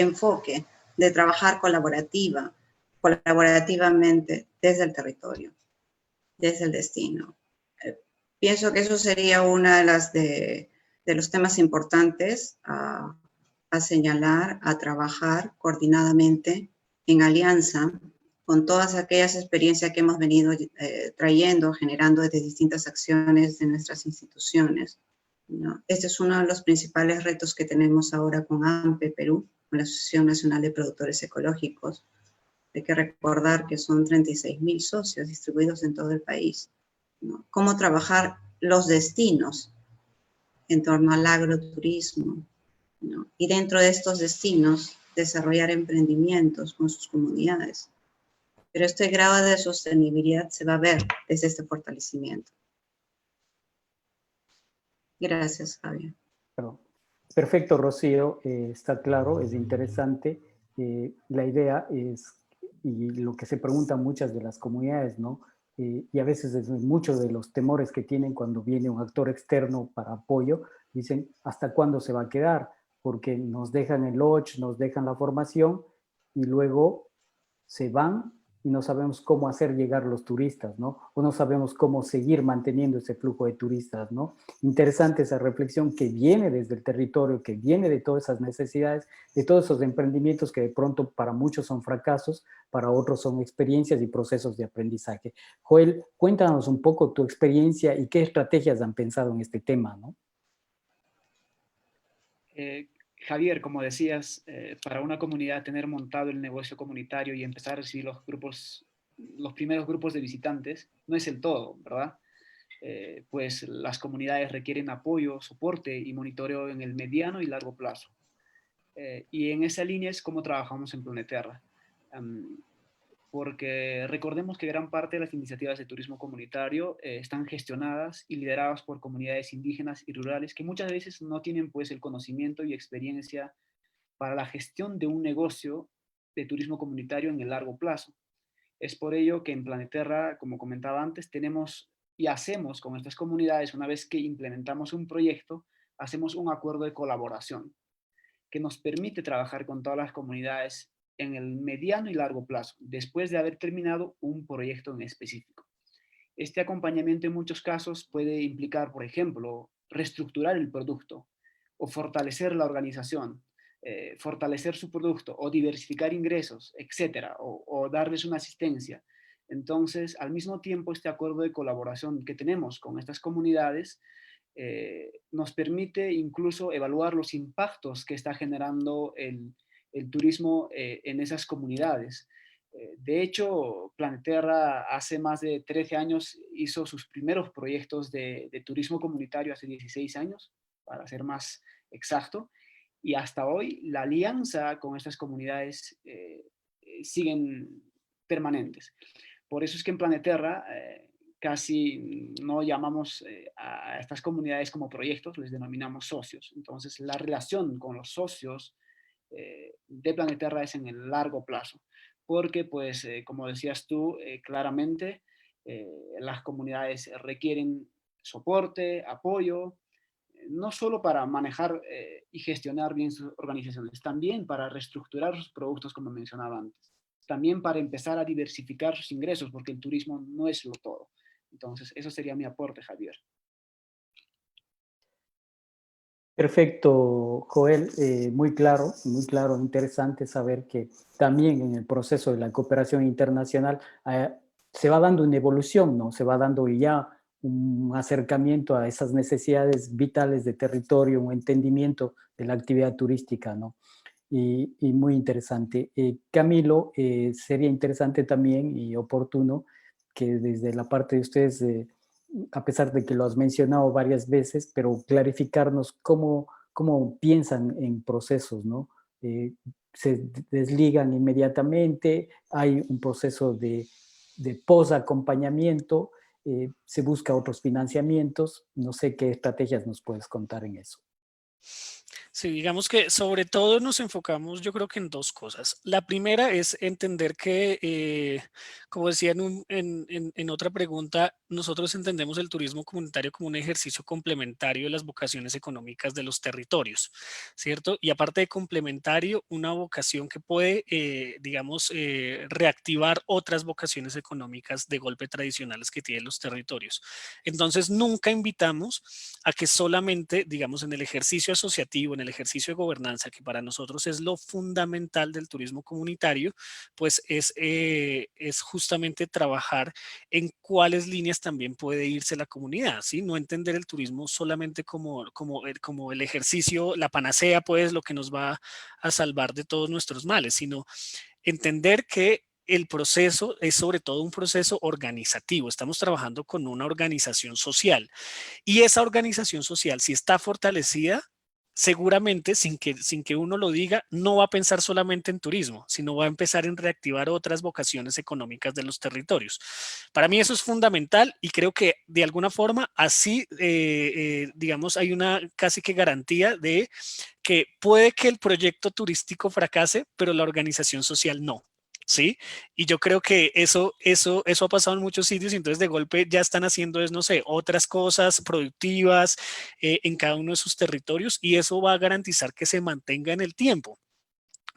enfoque de trabajar colaborativamente desde el territorio, desde el destino? Pienso que eso sería una de los temas importantes a señalar, a trabajar coordinadamente en alianza con todas aquellas experiencias que hemos venido trayendo, generando desde distintas acciones de nuestras instituciones, ¿no? Este es uno de los principales retos que tenemos ahora con AMPE Perú, con la Asociación Nacional de Productores Ecológicos. Hay que recordar que son 36.000 socios distribuidos en todo el país, ¿no? Cómo trabajar los destinos en torno al agroturismo, ¿no? Y dentro de estos destinos, desarrollar emprendimientos con sus comunidades. Pero este grado de sostenibilidad se va a ver desde este fortalecimiento. Gracias, Javier. Perfecto, Rocío, está claro, es interesante. La idea es, y lo que se preguntan muchas de las comunidades, ¿no? Y a veces es muchos de los temores que tienen cuando viene un actor externo para apoyo, dicen, ¿hasta cuándo se va a quedar? Porque nos dejan el lodge, nos dejan la formación y luego se van y no sabemos cómo hacer llegar los turistas, ¿no? O no sabemos cómo seguir manteniendo ese flujo de turistas, ¿no? Interesante esa reflexión que viene desde el territorio, que viene de todas esas necesidades, de todos esos emprendimientos que de pronto para muchos son fracasos, para otros son experiencias y procesos de aprendizaje. Joel, cuéntanos un poco tu experiencia y qué estrategias han pensado en este tema, ¿no? Javier, como decías, para una comunidad tener montado el negocio comunitario y empezar a recibir los primeros grupos de visitantes, no es el todo, ¿verdad? Pues las comunidades requieren apoyo, soporte y monitoreo en el mediano y largo plazo. Y en esa línea es como trabajamos en Planeterra. Porque recordemos que gran parte de las iniciativas de turismo comunitario están gestionadas y lideradas por comunidades indígenas y rurales que muchas veces no tienen pues el conocimiento y experiencia para la gestión de un negocio de turismo comunitario en el largo plazo. Es por ello que en Planeterra, como comentaba antes, tenemos y hacemos con estas comunidades, una vez que implementamos un proyecto, hacemos un acuerdo de colaboración que nos permite trabajar con todas las comunidades en el mediano y largo plazo, después de haber terminado un proyecto en específico. Este acompañamiento en muchos casos puede implicar, por ejemplo, reestructurar el producto o fortalecer la organización, fortalecer su producto o diversificar ingresos, etcétera, o darles una asistencia. Entonces, al mismo tiempo, este acuerdo de colaboración que tenemos con estas comunidades nos permite incluso evaluar los impactos que está generando el turismo en esas comunidades. De hecho, Planeterra hace más de 13 años hizo sus primeros proyectos de turismo comunitario, hace 16 años, para ser más exacto, y hasta hoy la alianza con estas comunidades siguen permanentes. Por eso es que en Planeterra casi no llamamos a estas comunidades como proyectos, les denominamos socios. Entonces, la relación con los socios de Planeterra es en el largo plazo, porque pues como decías tú, claramente las comunidades requieren soporte, apoyo, no solo para manejar y gestionar bien sus organizaciones, también para reestructurar sus productos, como mencionaba antes, también para empezar a diversificar sus ingresos, porque el turismo no es lo todo. Entonces, eso sería mi aporte, Javier. Perfecto, Joel, muy claro, interesante saber que también en el proceso de la cooperación internacional se va dando una evolución, ¿no? Se va dando ya un acercamiento a esas necesidades vitales de territorio, un entendimiento de la actividad turística, ¿no? Y muy interesante. Camilo, sería interesante también y oportuno que desde la parte de ustedes, a pesar de que lo has mencionado varias veces, pero clarificarnos cómo piensan en procesos, ¿no? Se desligan inmediatamente, hay un proceso de post-acompañamiento, se busca otros financiamientos, no sé qué estrategias nos puedes contar en eso. Sí, digamos que sobre todo nos enfocamos, yo creo que en dos cosas. La primera es entender que, como decía en otra pregunta, nosotros entendemos el turismo comunitario como un ejercicio complementario de las vocaciones económicas de los territorios, ¿cierto? Y aparte de complementario, una vocación que puede, digamos, reactivar otras vocaciones económicas de golpe tradicionales que tienen los territorios. Entonces, nunca invitamos a que solamente, digamos, en el ejercicio asociativo, en el ejercicio de gobernanza, que para nosotros es lo fundamental del turismo comunitario, pues es justamente trabajar en cuáles líneas también puede irse la comunidad, ¿sí? No entender el turismo solamente como el ejercicio, la panacea, pues lo que nos va a salvar de todos nuestros males, sino entender que el proceso es sobre todo un proceso organizativo. Estamos trabajando con una organización social y esa organización social, si está fortalecida, seguramente sin que uno lo diga, no va a pensar solamente en turismo, sino va a empezar en reactivar otras vocaciones económicas de los territorios. Para mí eso es fundamental y creo que de alguna forma así, digamos, hay una casi que garantía de que puede que el proyecto turístico fracase, pero la organización social no. ¿Sí? Y yo creo que eso ha pasado en muchos sitios y entonces de golpe ya están haciendo, no sé, otras cosas productivas en cada uno de sus territorios y eso va a garantizar que se mantenga en el tiempo.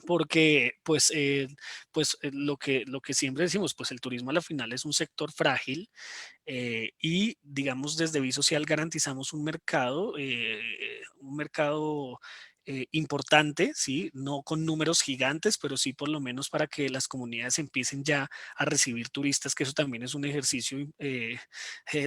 Porque lo que siempre decimos, pues el turismo a la final es un sector frágil y digamos desde Bisocial garantizamos un mercado importante, ¿sí? No con números gigantes, pero sí por lo menos para que las comunidades empiecen ya a recibir turistas, que eso también es un ejercicio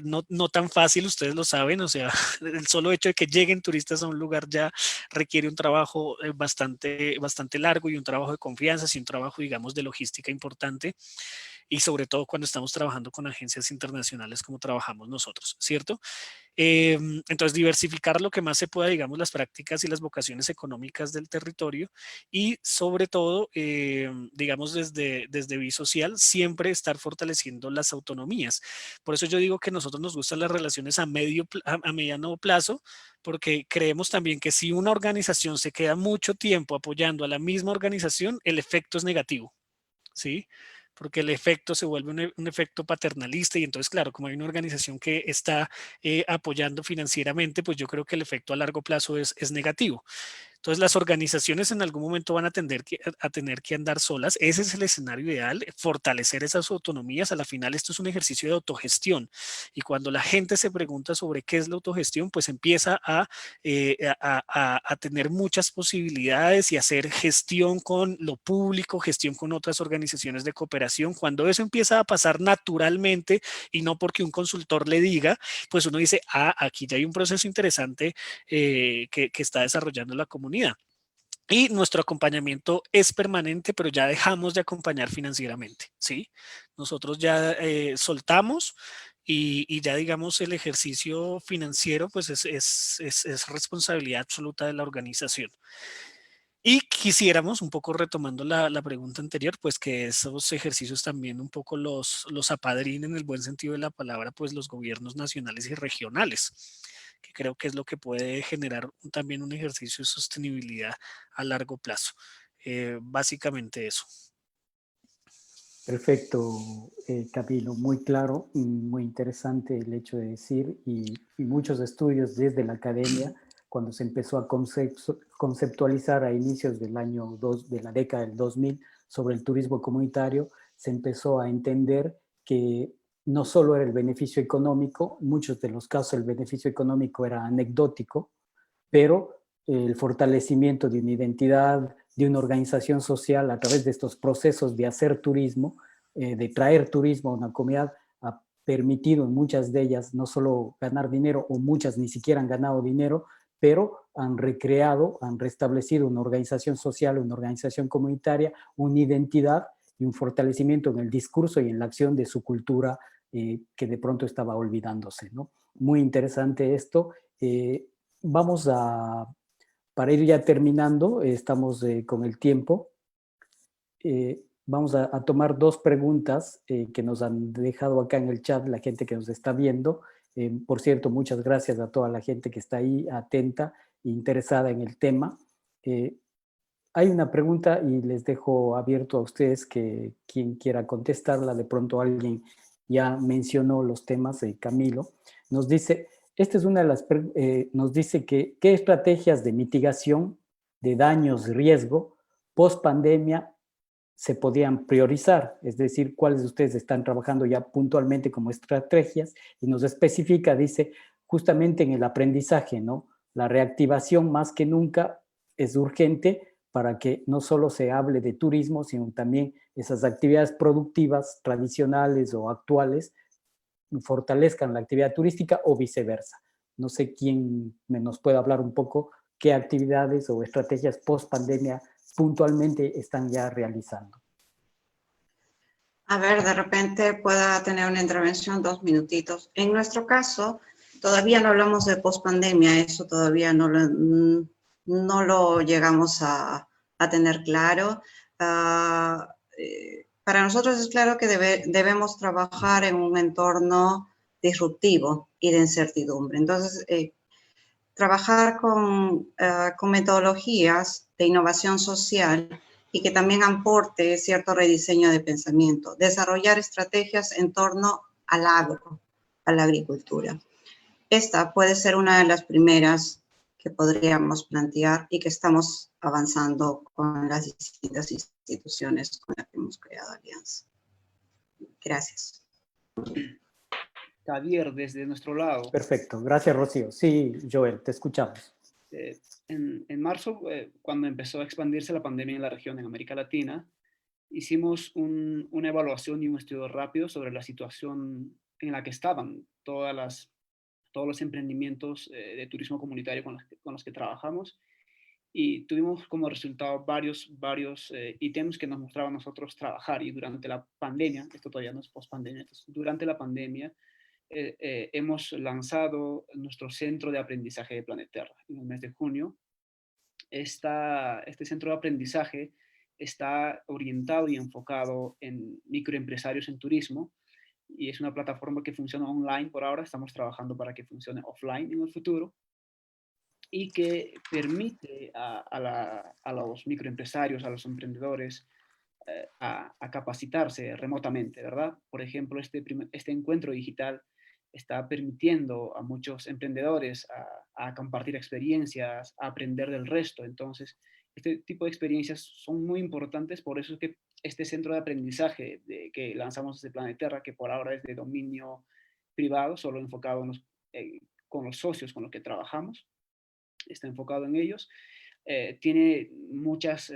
no tan fácil, ustedes lo saben, o sea, el solo hecho de que lleguen turistas a un lugar ya requiere un trabajo bastante largo y un trabajo de confianza y un trabajo, digamos, de logística importante y sobre todo cuando estamos trabajando con agencias internacionales como trabajamos nosotros, ¿cierto? Entonces, diversificar lo que más se pueda, digamos, las prácticas y las vocaciones económicas del territorio y sobre todo, digamos, desde Bisocial, siempre estar fortaleciendo las autonomías. Por eso yo digo que a nosotros nos gustan las relaciones a mediano plazo, porque creemos también que si una organización se queda mucho tiempo apoyando a la misma organización, el efecto es negativo. ¿Sí? Porque el efecto se vuelve un efecto paternalista y entonces, claro, como hay una organización que está apoyando financieramente, pues yo creo que el efecto a largo plazo es negativo. Entonces, las organizaciones en algún momento van a tener que andar solas. Ese es el escenario ideal, fortalecer esas autonomías. A la final, esto es un ejercicio de autogestión. Y cuando la gente se pregunta sobre qué es la autogestión, pues empieza a tener muchas posibilidades y hacer gestión con lo público, gestión con otras organizaciones de cooperación. Cuando eso empieza a pasar naturalmente y no porque un consultor le diga, pues uno dice, aquí ya hay un proceso interesante que está desarrollando la comunidad. Y nuestro acompañamiento es permanente, pero ya dejamos de acompañar financieramente, ¿sí? Nosotros ya soltamos y ya digamos el ejercicio financiero pues es responsabilidad absoluta de la organización. Y quisiéramos, un poco retomando la pregunta anterior, pues que esos ejercicios también un poco los apadrinen en el buen sentido de la palabra, pues los gobiernos nacionales y regionales. que creo que es lo que puede generar también un ejercicio de sostenibilidad a largo plazo. Básicamente eso. Perfecto, Camilo, muy claro, muy interesante el hecho de decir y muchos estudios desde la academia, cuando se empezó a conceptualizar a inicios del año de la década del 2000 sobre el turismo comunitario, se empezó a entender que no solo era el beneficio económico, muchos de los casos el beneficio económico era anecdótico, pero el fortalecimiento de una identidad, de una organización social a través de estos procesos de hacer turismo, de traer turismo a una comunidad, ha permitido en muchas de ellas no solo ganar dinero, o muchas ni siquiera han ganado dinero, pero han recreado, han restablecido una organización social, una organización comunitaria, una identidad y un fortalecimiento en el discurso y en la acción de su cultura que de pronto estaba olvidándose, ¿no? Muy interesante esto. Vamos a, para ir ya terminando, estamos con el tiempo. Vamos a tomar dos preguntas que nos han dejado acá en el chat la gente que nos está viendo. Por cierto, muchas gracias a toda la gente que está ahí atenta e interesada en el tema. Hay una pregunta y les dejo abierto a ustedes que quien quiera contestarla. De pronto alguien ya mencionó los temas, Camilo. Nos dice, esta es una de las, nos dice que qué estrategias de mitigación de daños y riesgo post pandemia se podían priorizar, es decir, cuáles de ustedes están trabajando ya puntualmente como estrategias, y nos especifica, dice, justamente en el aprendizaje, ¿no? La reactivación más que nunca es urgente para que no solo se hable de turismo, sino también esas actividades productivas tradicionales o actuales fortalezcan la actividad turística o viceversa. No sé quién nos puede hablar un poco qué actividades o estrategias post pandemia puntualmente están ya realizando. A ver, de repente pueda tener una intervención 2 minutitos. En nuestro caso, todavía no hablamos de pospandemia, eso todavía no lo llegamos a tener claro. Para nosotros es claro que debemos trabajar en un entorno disruptivo y de incertidumbre. Entonces, trabajar con metodologías de innovación social y que también aporte cierto rediseño de pensamiento, desarrollar estrategias en torno al agro, a la agricultura. Esta puede ser una de las primeras que podríamos plantear y que estamos avanzando con las distintas instituciones con las que hemos creado alianza. Gracias. Javier, desde nuestro lado. Perfecto, gracias Rocío. Sí, Joel, te escuchamos. En marzo, cuando empezó a expandirse la pandemia en la región, en América Latina, hicimos una evaluación y un estudio rápido sobre la situación en la que estaban todos los emprendimientos de turismo comunitario con los que trabajamos, y tuvimos como resultado varios ítems que nos mostraban a nosotros trabajar. Y durante la pandemia, esto todavía no es post-pandemia, durante la pandemia hemos lanzado nuestro centro de aprendizaje de Planeterra en el mes de junio. Este centro de aprendizaje está orientado y enfocado en microempresarios en turismo, y es una plataforma que funciona online por ahora. Estamos trabajando para que funcione offline en el futuro, y que permite a los microempresarios, a los emprendedores, a capacitarse remotamente, ¿verdad? Por ejemplo, este encuentro digital está permitiendo a muchos emprendedores a compartir experiencias, a aprender del resto. Entonces, este tipo de experiencias son muy importantes. Por eso es que este centro de aprendizaje que lanzamos desde Planeterra, que por ahora es de dominio privado, solo enfocado con los socios con los que trabajamos, está enfocado en ellos. Tiene muchos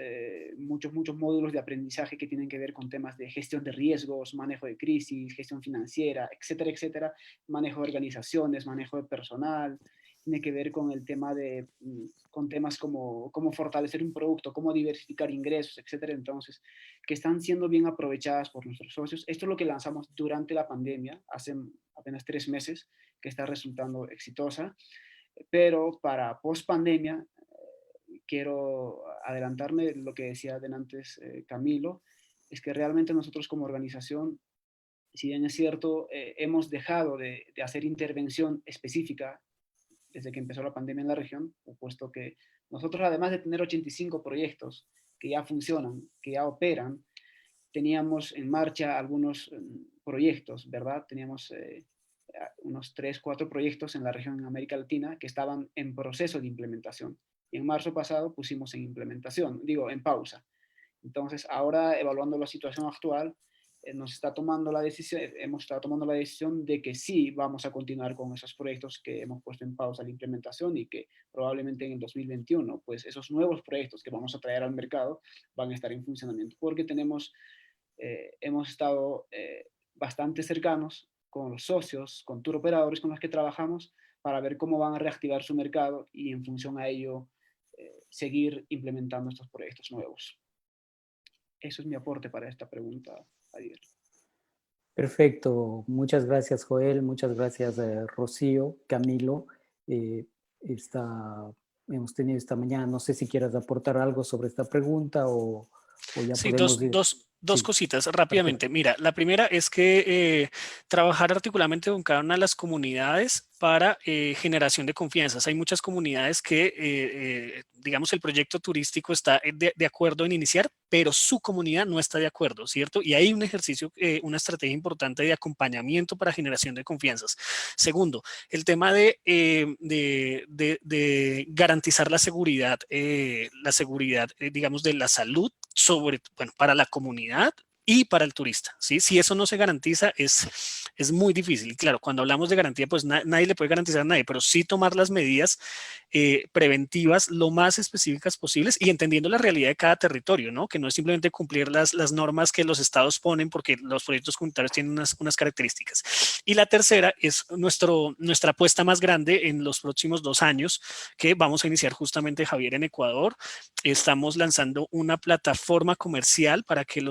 módulos de aprendizaje que tienen que ver con temas de gestión de riesgos, manejo de crisis, gestión financiera, etcétera, etcétera, manejo de organizaciones, manejo de personal. Tiene que ver con el tema con temas como cómo fortalecer un producto, cómo diversificar ingresos, etcétera. Entonces, que están siendo bien aprovechadas por nuestros socios. Esto es lo que lanzamos durante la pandemia, hace apenas 3 meses, que está resultando exitosa. Pero para post pandemia, quiero adelantarme lo que decía antes Camilo, es que realmente nosotros como organización, si bien es cierto, hemos dejado de hacer intervención específica desde que empezó la pandemia en la región, puesto que nosotros, además de tener 85 proyectos que ya funcionan, que ya operan, teníamos en marcha algunos proyectos, ¿verdad? Teníamos unos 3, 4 proyectos en la región en América Latina que estaban en proceso de implementación. Y en marzo pasado pusimos en implementación, digo, en pausa. Entonces, ahora, evaluando la situación actual, hemos estado tomando la decisión de que sí vamos a continuar con esos proyectos que hemos puesto en pausa la implementación y que probablemente en el 2021, pues esos nuevos proyectos que vamos a traer al mercado van a estar en funcionamiento, porque hemos estado bastante cercanos con los socios, con tour operadores con los que trabajamos, para ver cómo van a reactivar su mercado y en función a ello seguir implementando estos proyectos nuevos. Eso es mi aporte para esta pregunta, Javier. Perfecto. Muchas gracias, Joel. Muchas gracias, Rocío, Camilo. Hemos tenido esta mañana, no sé si quieras aportar algo sobre esta pregunta o ya Sí, podemos ir. dos Sí, cositas rápidamente. perfecto. Mira, la primera es que trabajar articuladamente con cada una de las comunidades para generación de confianzas. Hay muchas comunidades que, digamos, el proyecto turístico está de acuerdo en iniciar, pero su comunidad no está de acuerdo, ¿cierto? Y hay un ejercicio, una estrategia importante de acompañamiento para generación de confianzas. Segundo, el tema de garantizar la seguridad, digamos, de la salud para la comunidad y para el turista, ¿sí? Si eso no se garantiza, es muy difícil. Y claro, cuando hablamos de garantía, pues nadie le puede garantizar a nadie, pero sí tomar las medidas preventivas lo más específicas posibles y entendiendo la realidad de cada territorio, ¿no? Que no es simplemente cumplir las normas que los estados ponen porque los proyectos comunitarios tienen unas características. Y la tercera es nuestra apuesta más grande en los próximos 2 años, que vamos a iniciar justamente, Javier, en Ecuador. Estamos lanzando una plataforma comercial para que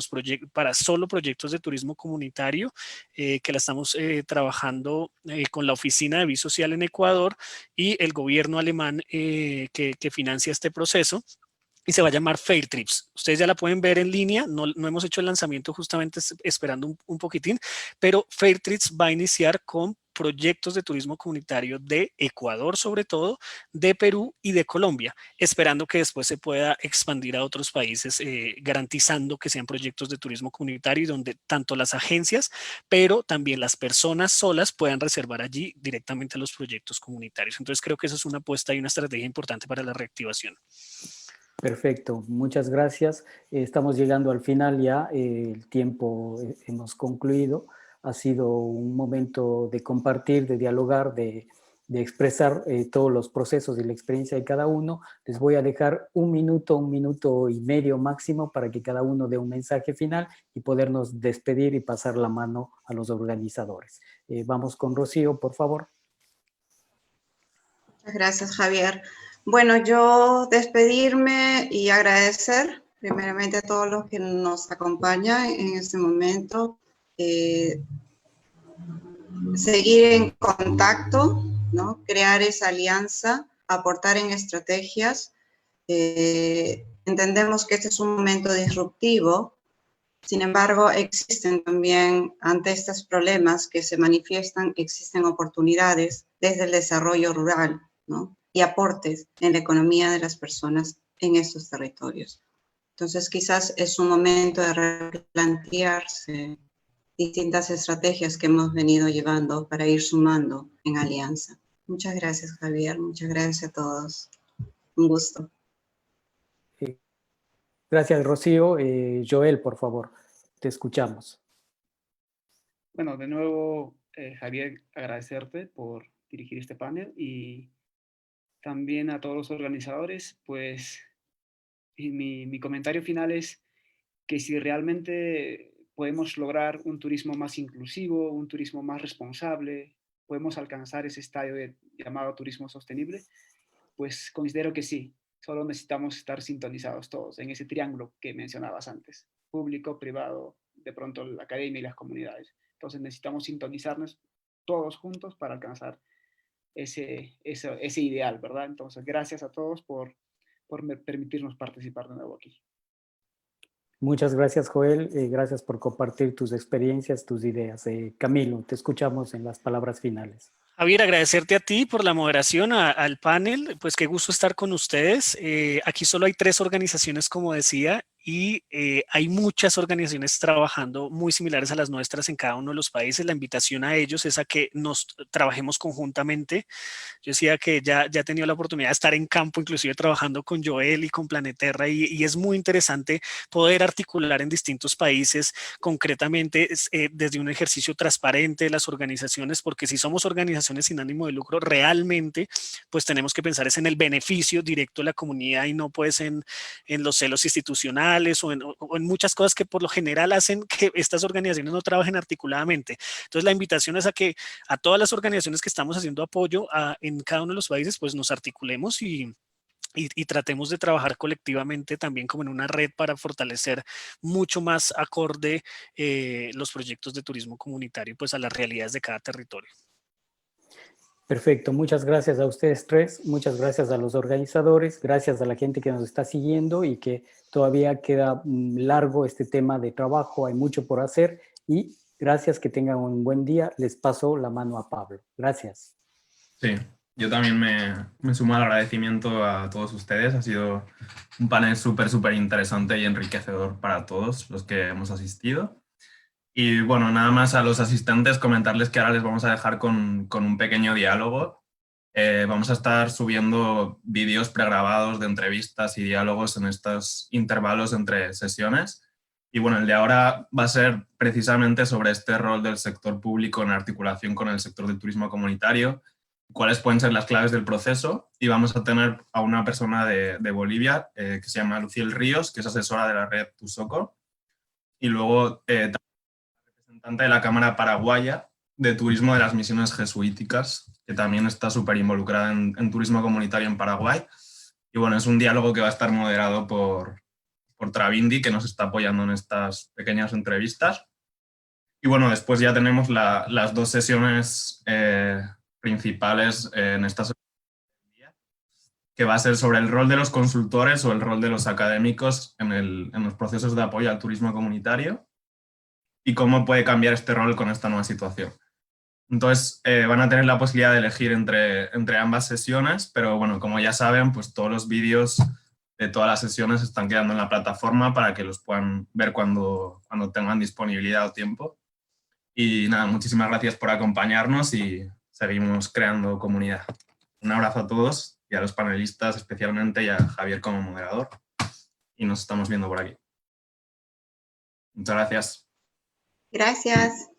para solo proyectos de turismo comunitario, que la estamos trabajando con la Oficina de Vida Social en Ecuador y el gobierno alemán que financia este proceso. Y se va a llamar Fair Trips. Ustedes ya la pueden ver en línea, no hemos hecho el lanzamiento justamente esperando un poquitín, pero Fair Trips va a iniciar con proyectos de turismo comunitario de Ecuador sobre todo, de Perú y de Colombia, esperando que después se pueda expandir a otros países, garantizando que sean proyectos de turismo comunitario y donde tanto las agencias, pero también las personas solas puedan reservar allí directamente los proyectos comunitarios. Entonces creo que eso es una apuesta y una estrategia importante para la reactivación. Perfecto, muchas gracias. Estamos llegando al final ya, el tiempo hemos concluido. Ha sido un momento de compartir, de dialogar, de expresar todos los procesos y la experiencia de cada uno. Les voy a dejar un minuto y medio máximo para que cada uno dé un mensaje final y podernos despedir y pasar la mano a los organizadores. Vamos con Rocío, por favor. Muchas gracias, Javier. Bueno, yo despedirme y agradecer primeramente a todos los que nos acompañan en este momento. Seguir en contacto, ¿no? Crear esa alianza, aportar en estrategias. Entendemos que este es un momento disruptivo. Sin embargo, existen también, ante estos problemas que se manifiestan, existen oportunidades desde el desarrollo rural, ¿no? Y aportes en la economía de las personas en estos territorios. Entonces, quizás es un momento de replantearse distintas estrategias que hemos venido llevando para ir sumando en alianza. Muchas gracias, Javier. Muchas gracias a todos. Un gusto. Gracias, Rocío. Joel, por favor, te escuchamos. Bueno, de nuevo, Javier, agradecerte por dirigir este panel y también a todos los organizadores, pues mi comentario final es que si realmente podemos lograr un turismo más inclusivo, un turismo más responsable, podemos alcanzar ese estadio llamado turismo sostenible, pues considero que sí. Solo necesitamos estar sintonizados todos en ese triángulo que mencionabas antes, público, privado, de pronto la academia y las comunidades. Entonces necesitamos sintonizarnos todos juntos para alcanzar ese ideal, ¿verdad? Entonces, gracias a todos por permitirnos participar de nuevo aquí. Muchas gracias, Joel. Gracias por compartir tus experiencias, tus ideas. Camilo, te escuchamos en las palabras finales. Javier, agradecerte a ti por la moderación al panel, pues qué gusto estar con ustedes. Aquí solo hay 3 organizaciones, como decía, y hay muchas organizaciones trabajando muy similares a las nuestras en cada uno de los países. La invitación a ellos es a que nos trabajemos conjuntamente. Yo decía que ya he tenido la oportunidad de estar en campo, inclusive trabajando con Joel y con Planeterra, y es muy interesante poder articular en distintos países, concretamente desde un ejercicio transparente de las organizaciones, porque si somos organizaciones sin ánimo de lucro, realmente pues tenemos que pensar es en el beneficio directo de la comunidad y no pues en los celos institucionales o en muchas cosas que por lo general hacen que estas organizaciones no trabajen articuladamente. Entonces la invitación es a que a todas las organizaciones que estamos haciendo apoyo en cada uno de los países, pues nos articulemos y tratemos de trabajar colectivamente también como en una red para fortalecer mucho más acorde los proyectos de turismo comunitario pues a las realidades de cada territorio. Perfecto, muchas gracias a ustedes 3, muchas gracias a los organizadores, gracias a la gente que nos está siguiendo y que todavía queda largo este tema de trabajo, hay mucho por hacer y gracias, que tengan un buen día. Les paso la mano a Pablo. Gracias. Sí, yo también me sumo al agradecimiento a todos ustedes. Ha sido un panel súper interesante y enriquecedor para todos los que hemos asistido. Y bueno, nada más a los asistentes comentarles que ahora les vamos a dejar con un pequeño diálogo. Vamos a estar subiendo vídeos pregrabados de entrevistas y diálogos en estos intervalos entre sesiones. Y bueno, el de ahora va a ser precisamente sobre este rol del sector público en articulación con el sector del turismo comunitario, cuáles pueden ser las claves del proceso, y vamos a tener a una persona de Bolivia que se llama Luciel Ríos, que es asesora de la red Tusoco, y luego representante de la Cámara Paraguaya de Turismo de las Misiones Jesuíticas, que también está súper involucrada en turismo comunitario en Paraguay. Y bueno, es un diálogo que va a estar moderado por Travindi, que nos está apoyando en estas pequeñas entrevistas. Y bueno, después ya tenemos las 2 sesiones principales en esta semana, que va a ser sobre el rol de los consultores o el rol de los académicos en los procesos de apoyo al turismo comunitario y cómo puede cambiar este rol con esta nueva situación. Entonces, van a tener la posibilidad de elegir entre ambas sesiones, pero bueno, como ya saben, pues todos los vídeos de todas las sesiones están quedando en la plataforma para que los puedan ver cuando tengan disponibilidad o tiempo. Y nada, muchísimas gracias por acompañarnos y seguimos creando comunidad. Un abrazo a todos y a los panelistas especialmente, y a Javier como moderador. Y nos estamos viendo por aquí. Muchas gracias. Gracias.